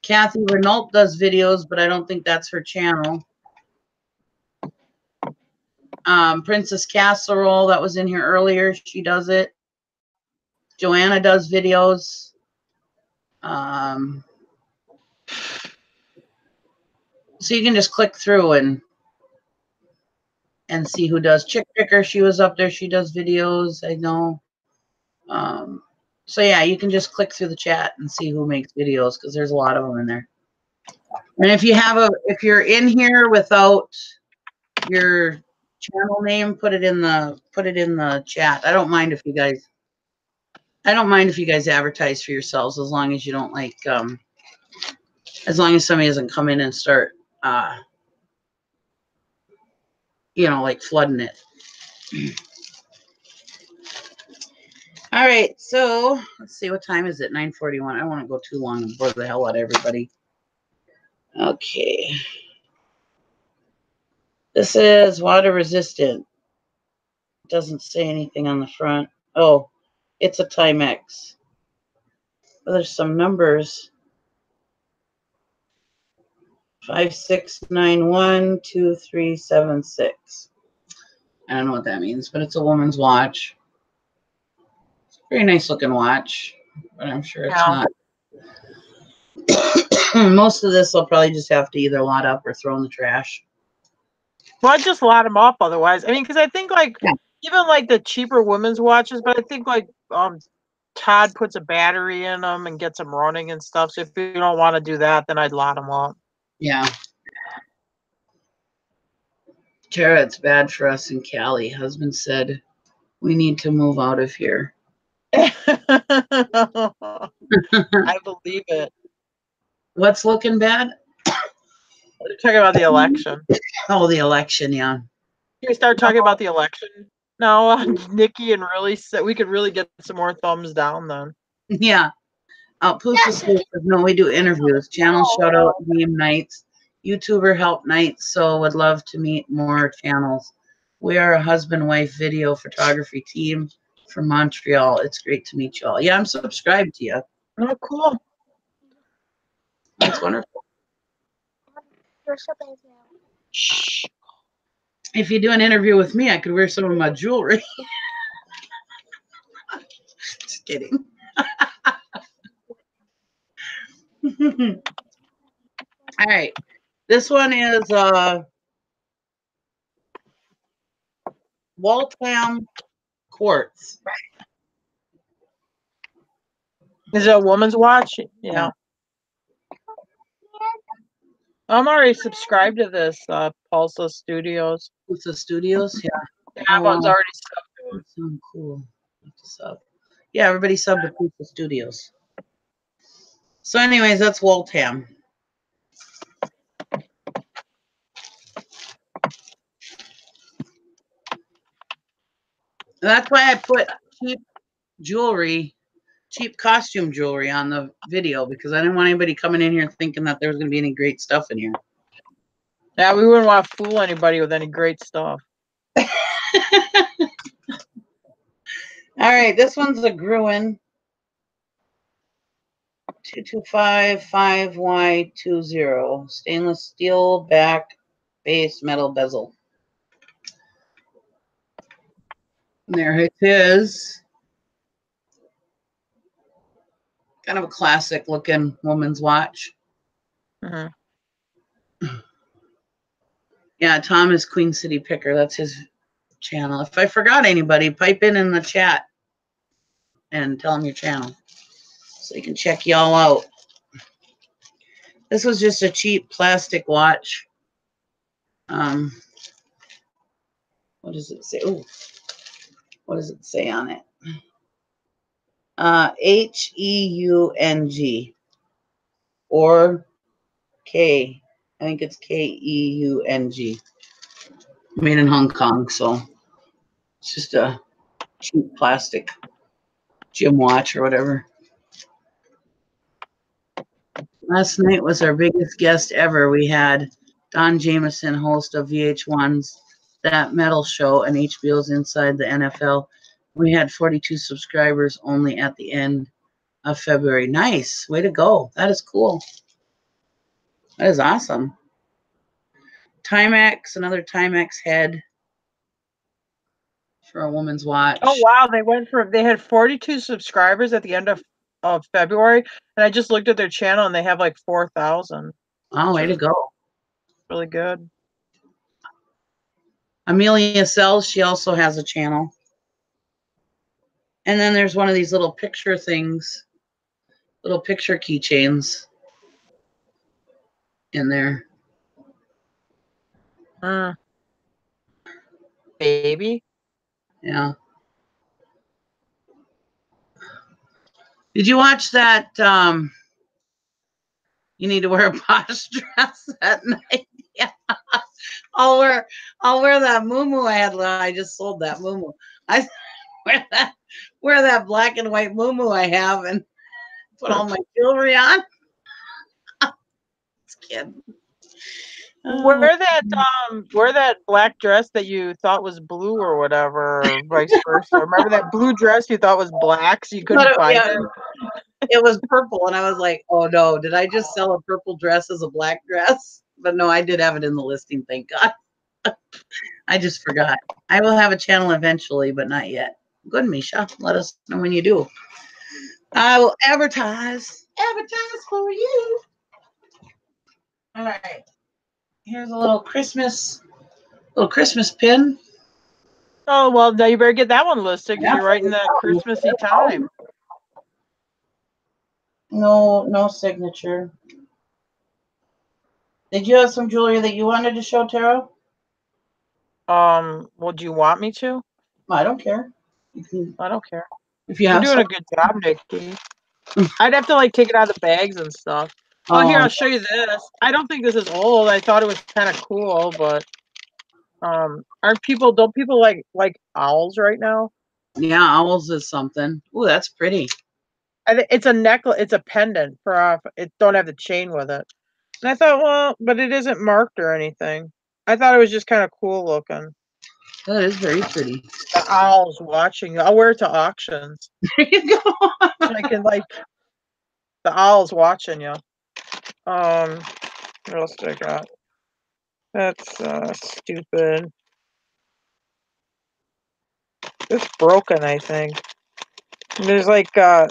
Kathy Renault does videos, but I don't think that's her channel. Princess Casserole, that was in here earlier. She does it. Joanna does videos. So you can just click through and see who does. Chick Picker, she was up there. She does videos, I know. So yeah, you can just click through the chat and see who makes videos because there's a lot of them in there. And if you're in here without your channel name, put it in the chat. I don't mind if you guys advertise for yourselves as long as you don't as long as somebody doesn't come in and start you know, like flooding it. All right, so let's see, what time is it? 9:41. I don't want to go too long and bore the hell out of everybody. Okay. This is water resistant. Doesn't say anything on the front. Oh, it's a Timex. Well, there's some numbers. 56912376. I don't know what that means, but it's a woman's watch. It's a very nice looking watch, but I'm sure it's not. Most of this I'll probably just have to either lot up or throw in the trash. Well, I'd just lot them up otherwise. I mean, because I think like even like the cheaper women's watches, but I think like Todd puts a battery in them and gets them running and stuff. So if you don't want to do that, then I'd lot them up. Yeah. Tara, it's bad for us in Cali. Husband said we need to move out of here. I believe it. What's looking bad? We're talking about the election. Oh, the election, yeah. Can we start talking about the election now, Nikki, and really so we could really get some more thumbs down then. Yeah. Poosa says, no, we do interviews, channel shout out, game nights, YouTuber help nights. So would love to meet more channels. We are a husband-wife video photography team from Montreal. It's great to meet you all. Yeah, I'm subscribed to you. Oh, cool. That's wonderful. Shh. If you do an interview with me, I could wear some of my jewelry. Just kidding. All right. This one is Waltham quartz. Is it a woman's watch? Yeah. I'm already subscribed to this Pulsa Studios. Pulsa Studios, yeah. Yeah, I was already subbed to it. Sound cool. Sub. Yeah, everybody sub to Pulsa Studios. So anyways, that's Waltham. That's why I put cheap jewelry, cheap costume jewelry on the video, because I didn't want anybody coming in here thinking that there was going to be any great stuff in here. Yeah, we wouldn't want to fool anybody with any great stuff. All right, this one's a Gruen 2255Y20 stainless steel back base metal bezel. And there it is. Kind of a classic looking woman's watch. Mm-hmm. Yeah, Tom is Queen City Picker. That's his channel. If I forgot anybody, pipe in the chat and tell them your channel so you can check y'all out. This was just a cheap plastic watch. What does it say? Ooh, what does it say on it? Heung or K. I think it's Keung. Made in Hong Kong, so it's just a cheap plastic gym watch or whatever. Last night was our biggest guest ever. We had Don Jameson, host of VH1's That Metal Show and HBO's Inside the NFL. We had 42 subscribers only at the end of February. Nice. Way to go. That is cool. That is awesome. Timex, another Timex head for a woman's watch. Oh wow, they had 42 subscribers at the end of February, and I just looked at their channel and they have like 4,000. Oh, way to go. Really good. Amelia Sells, she also has a channel. And then there's one of these little picture things, little picture keychains in there. Baby. Yeah. Did you watch that? You need to wear a posh dress at night. Yeah. I'll wear that muumuu I had. I just sold that muumuu. I wear that black and white muumuu I have and put all my jewelry on. Just kidding. Wear that black dress that you thought was blue or whatever, or vice versa. Remember that blue dress you thought was black, so you couldn't find it? It was purple, and I was like, "Oh no, did I just sell a purple dress as a black dress?" But no, I did have it in the listing. Thank God. I just forgot. I will have a channel eventually, but not yet. Good, Misha. Let us know when you do. I will advertise for you. All right. Here's a little Christmas pin. Oh well, now you better get that one listed because you're right in that Christmassy time. No signature. Did you have some jewelry that you wanted to show, Tara? Well, do you want me to? I don't care. I don't care. If you You're have doing some. a good job, Nikki. I'd have to like take it out of the bags and stuff. Oh, here, I'll show you this. I don't think this is old. I thought it was kind of cool, but don't people like owls right now? Yeah, owls is something. Oh, that's pretty. It's a necklace. It's a pendant for off. It don't have the chain with it. And I thought, well, but it isn't marked or anything. I thought it was just kind of cool looking. That is very pretty. The owl's watching you. I'll wear it to auctions. There you go. I can like the owl's watching you. What else do I got? That's stupid. It's broken, I think. There's like oh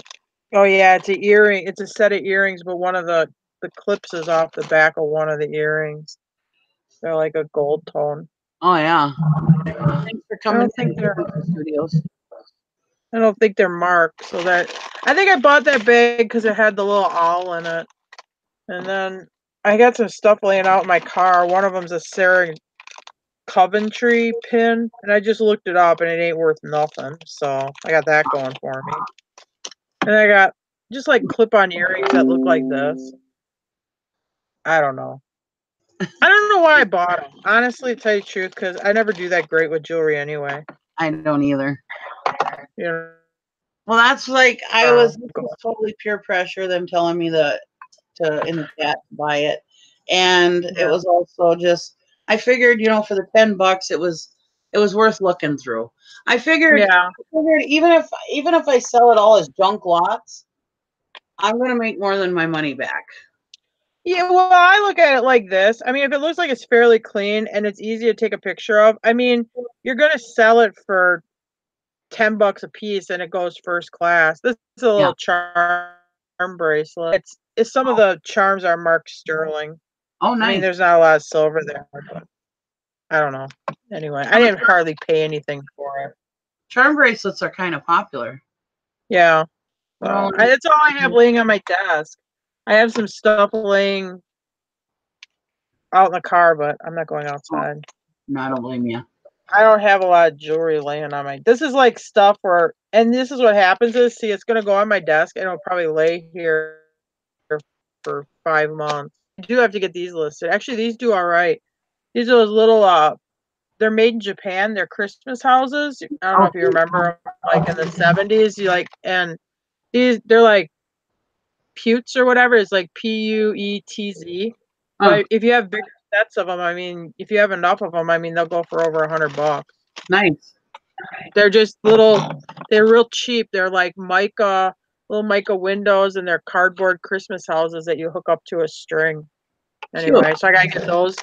yeah, it's an earring. It's a set of earrings, but one of the clips is off the back of one of the earrings. They're like a gold tone. Oh yeah. Thanks for coming to the studios. I don't think they're marked, so that I think I bought that bag because it had the little owl in it. And then I got some stuff laying out in my car. One of them's a Sarah Coventry pin, and I just looked it up, and it ain't worth nothing. So I got that going for me. And I got just like clip-on earrings that look like this. I don't know. I don't know why I bought them. Honestly, to tell you the truth, because I never do that great with jewelry anyway. I don't either. Yeah. Well, that's like I was totally peer pressure. Them telling me in the chat to buy it, and it was also just I figured for the $10 it was worth looking through. I figured even if I sell it all as junk lots, I'm gonna make more than my money back. Yeah, well, I look at it like this. I mean, if it looks like it's fairly clean and it's easy to take a picture of, I mean, you're gonna sell it for $10 a piece, and it goes first class. This is a little charm bracelet. It's some of the charms are marked sterling. Oh, nice. I mean, there's not a lot of silver there, but I don't know. Anyway, I didn't hardly pay anything for it. Charm bracelets are kind of popular. Yeah, that's all I have laying on my desk. I have some stuff laying out in the car, but I'm not going outside. No, I don't blame you. I don't have a lot of jewelry laying on my. This is like stuff where, and this is what happens is, see, it's gonna go on my desk and it'll probably lay here for 5 months. I do have to get these listed. Actually, these do all right. These are those little they're made in Japan. They're Christmas houses. I don't know if you remember them, like in the 70s. You like, and they're like Putes or whatever. It's like Puetz. But if you have bigger sets of them, I mean, if you have enough of them, I mean, they'll go for over $100. Nice. They're just little. They're real cheap. They're like little mica windows, and they're cardboard Christmas houses that you hook up to a string. Anyway, so I gotta get those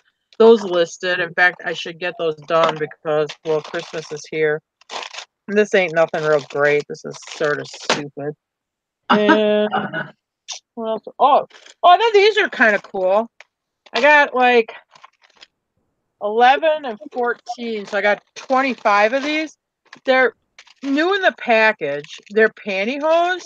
listed. In fact, I should get those done because, well, Christmas is here. And this ain't nothing real great. This is sort of stupid. And what else? Oh, then these are kind of cool. I got like 11 and 14, so I got 25 of these. They're new in the package. They're pantyhose.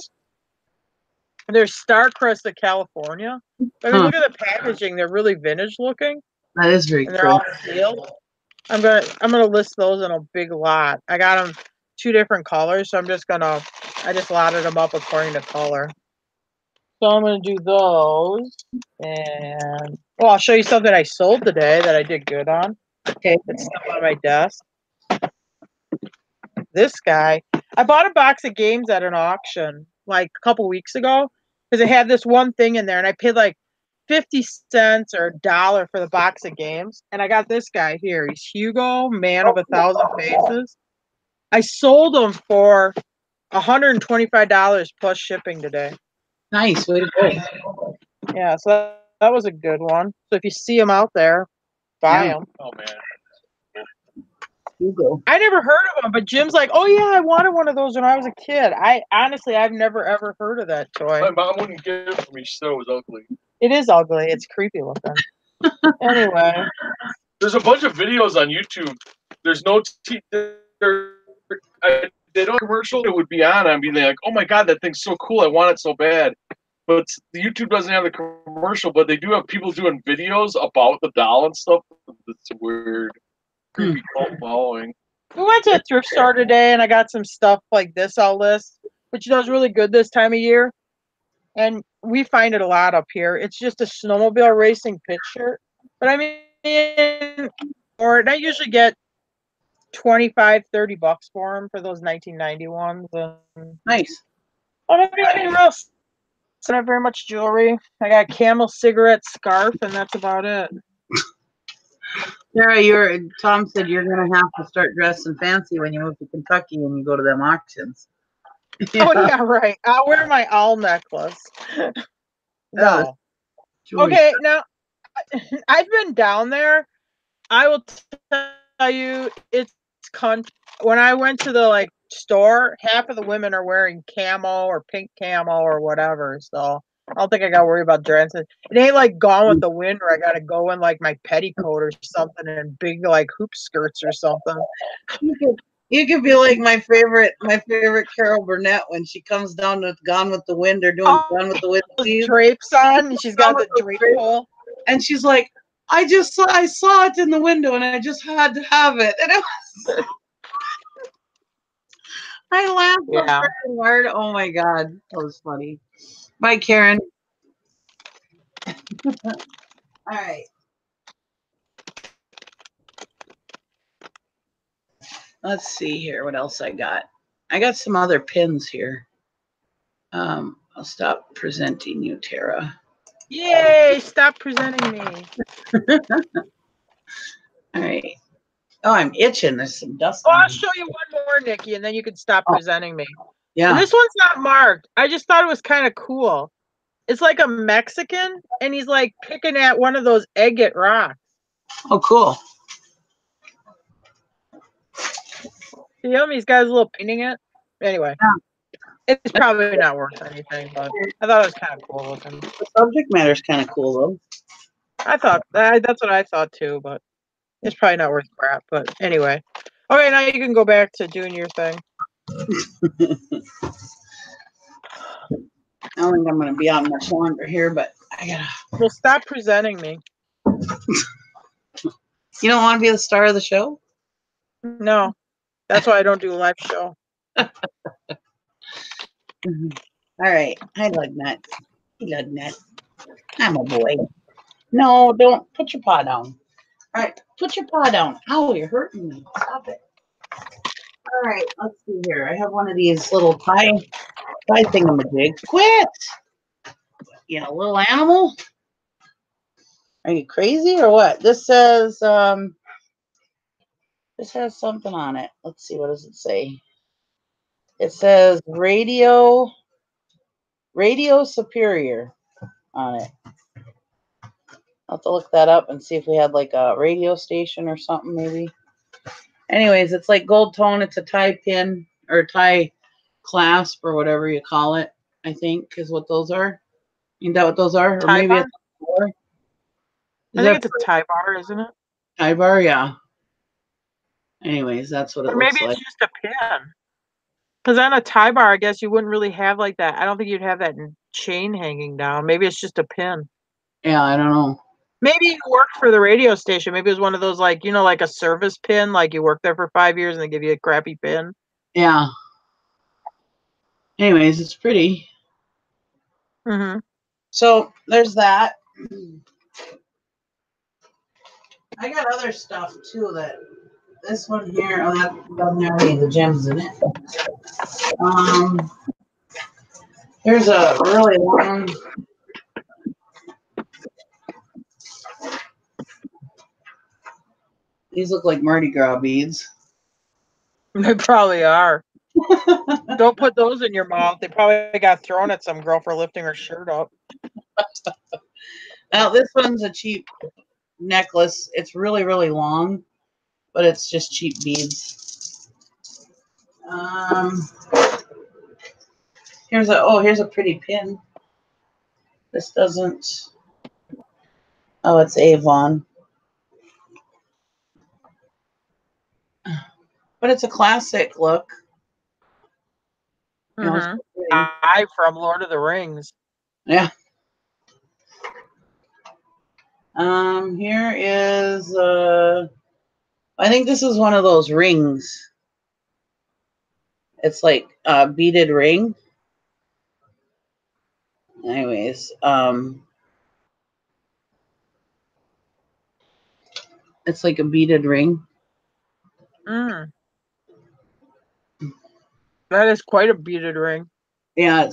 They're Starcrest of California. I mean, look at the packaging. They're really vintage looking. That is very cool. And they're all sealed. I'm gonna list those in a big lot. I got them 2 different colors, so I just lotted them up according to color. So I'm going to do those. And, well, I'll show you something I sold today that I did good on. Okay. It's stuff on my desk. This guy, I bought a box of games at an auction like a couple weeks ago because it had this one thing in there, and I paid like 50 cents or $1 for the box of games. And I got this guy here. He's Hugo, Man of 1,000 Faces. I sold him for $125 plus shipping today. Nice. Way to go. Yeah, so that was a good one. So if you see him out there, buy Yeah. them. Oh man. Hugo. I never heard of him, but Jim's like, oh yeah, I wanted one of those when I was a kid. I've never ever heard of that toy. My mom wouldn't get it for me. She said it was ugly. It is ugly. It's creepy looking. Anyway, There's a bunch of videos on YouTube. There's no they don't commercial. It would be on. I'd be like, oh my god, that thing's so cool. I want it so bad. But the YouTube doesn't have the commercial, but they do have people doing videos about the doll and stuff. It's a weird, creepy cult following. we went to a thrift store today, and I got some stuff like this I'll list, which does really good this time of year. And we find it a lot up here. It's just a snowmobile racing pit shirt. But I mean, or I usually get 25, 30 bucks for them for those 1990 ones. And Nice. I don't have anything else. I don't have very much jewelry. I got a camel cigarette scarf, and that's about it. Sarah, Tom said you're gonna have to start dressing fancy when you move to Kentucky and you go to them auctions. Oh yeah, right. I'll wear my owl necklace. No. Jewelry. Okay, now I've been down there. I will tell you, it's when I went to the store, half of the women are wearing camo or pink camo or whatever. So I don't think I gotta worry about dressing. It ain't like Gone with the Wind where I gotta go in like my petticoat or something and big like hoop skirts or something. You could be like my favorite Carol Burnett when she comes down with Gone with the Wind. They're doing Gone with the Wind. Drapes on, and she's got the drape pole. And she's like, I saw it in the window and I just had to have it. And it was I laughed so freaking hard. Oh my god. That was funny. Bye, Karen. All right. Let's see here what else I got. I got some other pins here. I'll stop presenting you, Tara. Yay! Stop presenting me. All right. Oh, I'm itching. There's some dust. Oh, I'll show you one more, Nikki, and then you can stop presenting me. Yeah. And this one's not marked. I just thought it was kind of cool. It's like a Mexican, and he's like picking at one of those agate rocks. Oh, cool. See him? He's got his little painting it. Anyway, it's probably not worth anything, but I thought it was kind of cool looking. The subject matter is kind of cool, though. I thought that's what I thought too, but it's probably not worth crap. But anyway, okay, now you can go back to doing your thing. I don't think I'm going to be on much longer here, but I gotta. Well, stop presenting me. You don't want to be the star of the show? No, that's why I don't do a live show. All right. Hi, Lugnut. Hey, Lugnut. I'm a boy. No, don't put your paw down. All right, put your paw down. Ow, you're hurting me. Stop it. All right, let's see here. I have one of these little tie thingamajigs. Quit! You little animal. Are you crazy or what? This says this has something on it. Let's see, what does it say? It says radio superior on it. I'll have to look that up and see if we had like a radio station or something maybe. Anyways, it's like gold tone. It's a tie pin or tie clasp or whatever you call it, I think is what those are. Isn't that what those are? Tie or maybe bar? it's a bar? I think it's a tie bar, isn't it? Tie bar, yeah. Anyways, that's what it Or maybe looks like. it's just a pin. Because on a tie bar, I guess you wouldn't really have like that. I don't think you'd have that chain hanging down. Maybe it's just a pin. Yeah, I don't know. Maybe you worked for the radio station. Maybe it was one of those like a service pin, like you worked there for 5 years and they give you a crappy pin. Yeah. Anyways, it's pretty. Mm-hmm. So there's that. I got other stuff too. That this one here, oh, that doesn't have any of the gems in it. Here's a really long. These look like Mardi Gras beads. They probably are. Don't put those in your mouth. They probably got thrown at some girl for lifting her shirt up. Now this one's a cheap necklace. It's really, really long, but it's just cheap beads. Here's a pretty pin. This doesn't. Oh, it's Avon. But it's a classic look. You know, it's pretty. I from Lord of the Rings. Yeah. Here is I think this is one of those rings. It's like a beaded ring. Anyways, it's like a beaded ring. That is quite a beaded ring. Yeah,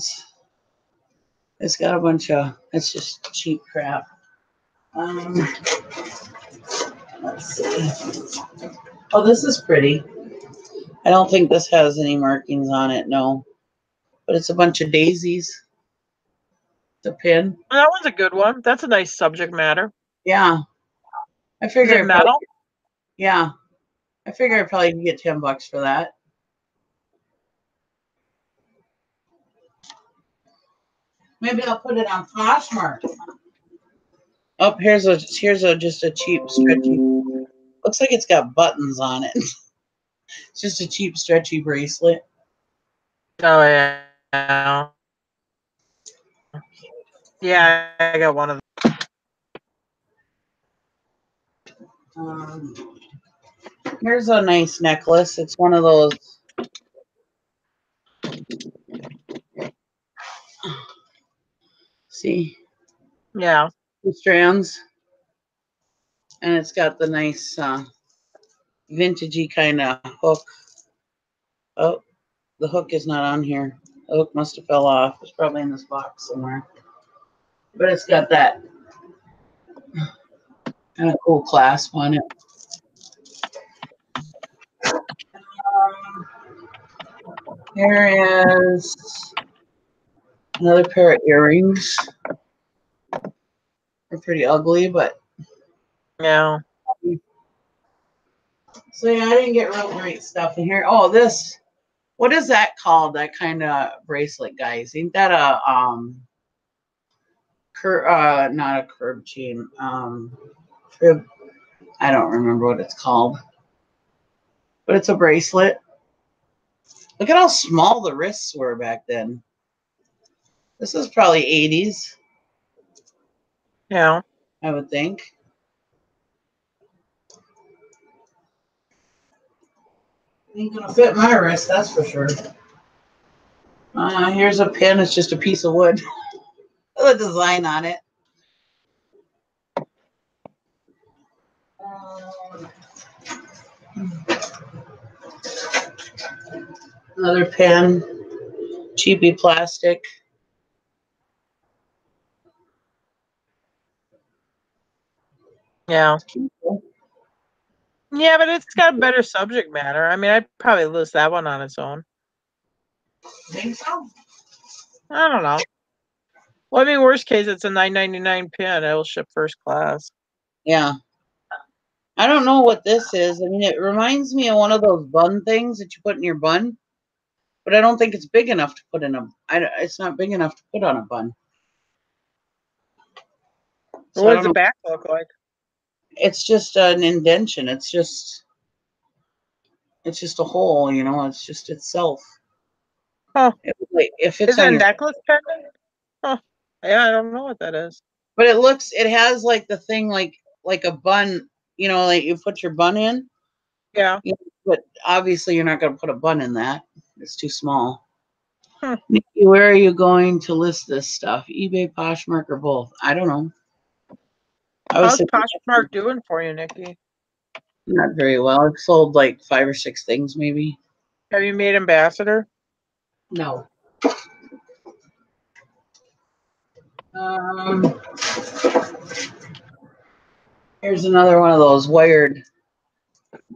it's got a bunch of, it's just cheap crap. Let's see. Oh, this is pretty. I don't think this has any markings on it, no. But it's a bunch of daisies. The pin. That one's a good one. That's a nice subject matter. Yeah. I Is figure it metal? yeah. I figure I probably can get $10 for that. Maybe I'll put it on Poshmark. Oh, here's just a cheap stretchy. Looks like it's got buttons on it. It's just a cheap stretchy bracelet. Oh yeah. Yeah, I got one of them. Here's a nice necklace. It's one of those. See? Yeah. 2 strands. And it's got the nice vintagey kind of hook. Oh, the hook is not on here. The hook must have fell off. It's probably in this box somewhere. But it's got that kind of cool clasp on it. Here is another pair of earrings. They're pretty ugly, but yeah. So yeah, I didn't get real great stuff in here. Oh, this, what is that called? That kind of bracelet, guys? Ain't that a not a curb chain, crib? I don't remember what it's called, but it's a bracelet. Look at how small the wrists were back then. This is probably 80s. Yeah. I would think. Ain't gonna fit my wrist, that's for sure. Here's a pin. It's just a piece of wood with a design on it. Another pin, cheapy plastic. Yeah. Yeah, but it's got a better subject matter. I mean, I'd probably list that one on its own. Think so? I don't know. Well, I mean, worst case, it's a $9.99 pin. It'll ship first class. Yeah. I don't know what this is. I mean, it reminds me of one of those bun things that you put in your bun, but I don't think it's big enough to put in a. It's not big enough to put on a bun. So What does the back look like? It's just an indention. It's just a hole, you know. It's just itself. Huh. If is it a necklace pendant? Huh. Yeah, I don't know what that is. But it has like the thing like a bun, you know, like you put your bun in. Yeah. You know, but obviously you're not going to put a bun in that. It's too small. Nikki, where are you going to list this stuff? eBay, Poshmark, or both? I don't know. How's Poshmark doing for you, Nikki? Not very well. I've sold like 5 or 6 things, maybe. Have you made ambassador? No. Here's another one of those wired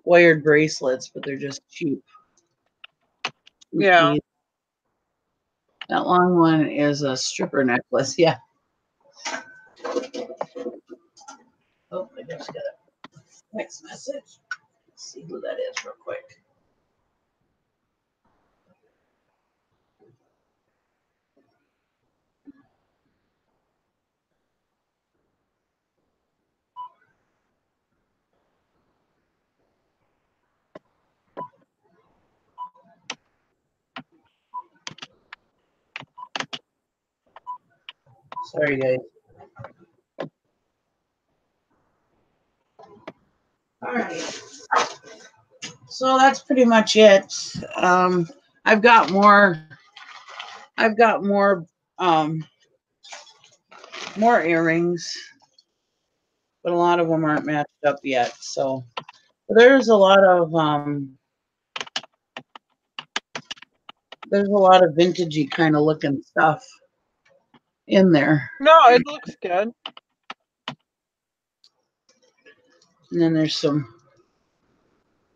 bracelets, but they're just cheap. Yeah. That long one is a stripper necklace. Yeah. Oh, I just got a text message. Let's see who that is real quick. Sorry, guys. All right. So that's pretty much it. I've got more. More earrings, but a lot of them aren't matched up yet. So there's a lot of vintagey kind of looking stuff in there. No, it looks good. And then there's some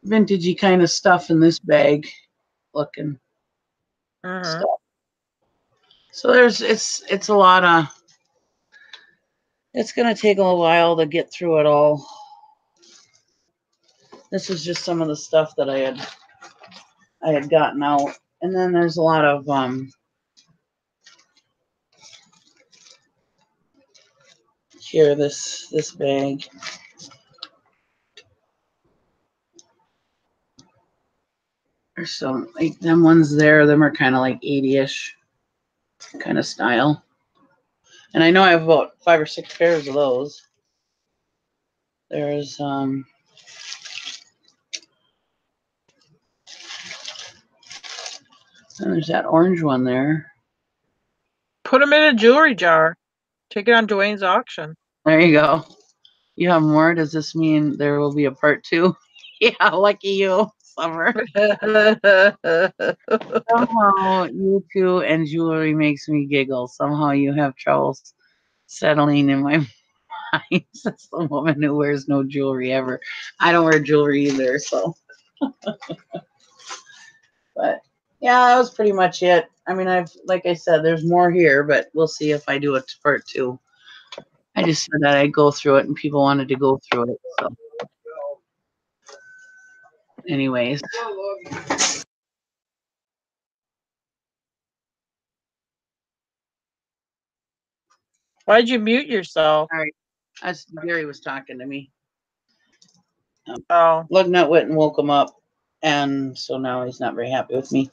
vintagey kind of stuff in this bag looking stuff. So it's a lot of, it's going to take a while to get through it all. This is just some of the stuff that I had gotten out. And then there's a lot of here, this bag. There's some, like, them ones there, them are kind of like 80-ish kind of style. And I know I have about 5 or 6 pairs of those. There's and there's that orange one there. Put them in a jewelry jar. Take it on Dwayne's auction. There you go. You have more? Does this mean there will be a part 2? Yeah, lucky you, Summer. Somehow you two and jewelry makes me giggle. Somehow you have troubles settling in my mind. That's the woman who wears no jewelry ever. I don't wear jewelry either, so. But yeah, that was pretty much it. I mean, like I said, there's more here, but we'll see if I do a part 2. I just said that I'd go through it, and people wanted to go through it. So, anyways. Why'd you mute yourself? All right. Gary was talking to me. Oh. Lugnut went and woke him up, and so now he's not very happy with me.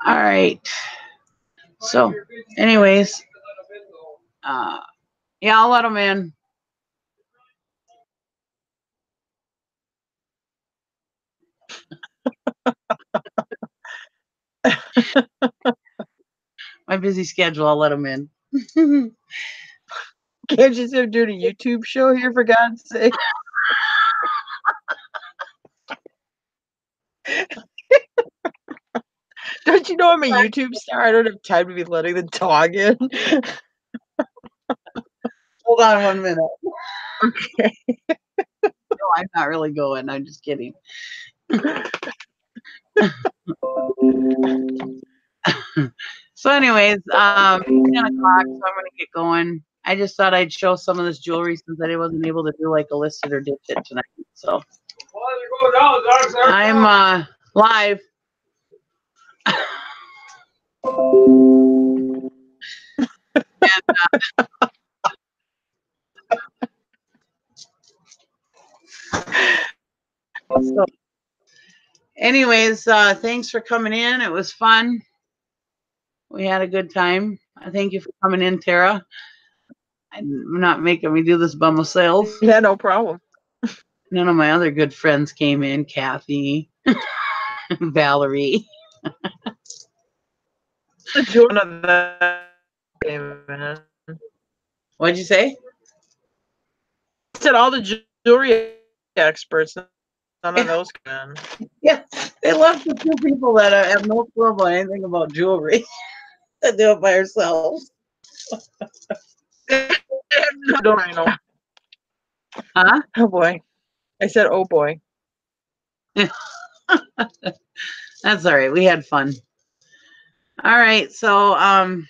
All right. So, anyways, yeah, I'll let him in. My busy schedule, I'll let him in. Can't you just do a YouTube show here, for God's sake? Don't you know I'm a YouTube star? I don't have time to be letting the dog in. Hold on 1 minute. Okay. No, I'm not really going. I'm just kidding. So anyways, 10 o'clock, so I'm going to get going. I just thought I'd show some of this jewelry since I wasn't able to do like a listed or ditch it tonight. So I'm live. So anyways, thanks for coming in. It was fun. We had a good time. Thank you for coming in, Tara. I'm not making me do this by myself. Yeah, no problem. None of my other good friends came in, Kathy. Valerie. One of the man. What'd you say? I said all the jewelry experts. None of those men. Yeah, they love the two people that have no clue about anything about jewelry that do it by ourselves. Don't I know? Huh? Oh boy. I said, oh boy. That's all right. We had fun. All right. So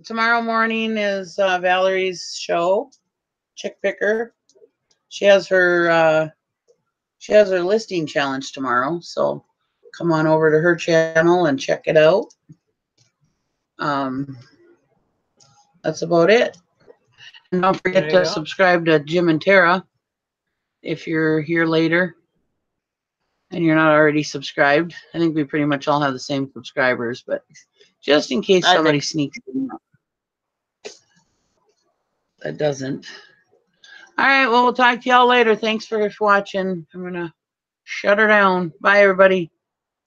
tomorrow morning is Valerie's show, Chick Picker. She has her listing challenge tomorrow. So come on over to her channel and check it out. That's about it. And don't forget to subscribe to Jim and Tara if you're here later and you're not already subscribed. I think we pretty much all have the same subscribers, but just in case somebody sneaks in that doesn't. All right, well, we'll talk to y'all later. Thanks for watching. I'm going to shut her down. Bye, everybody.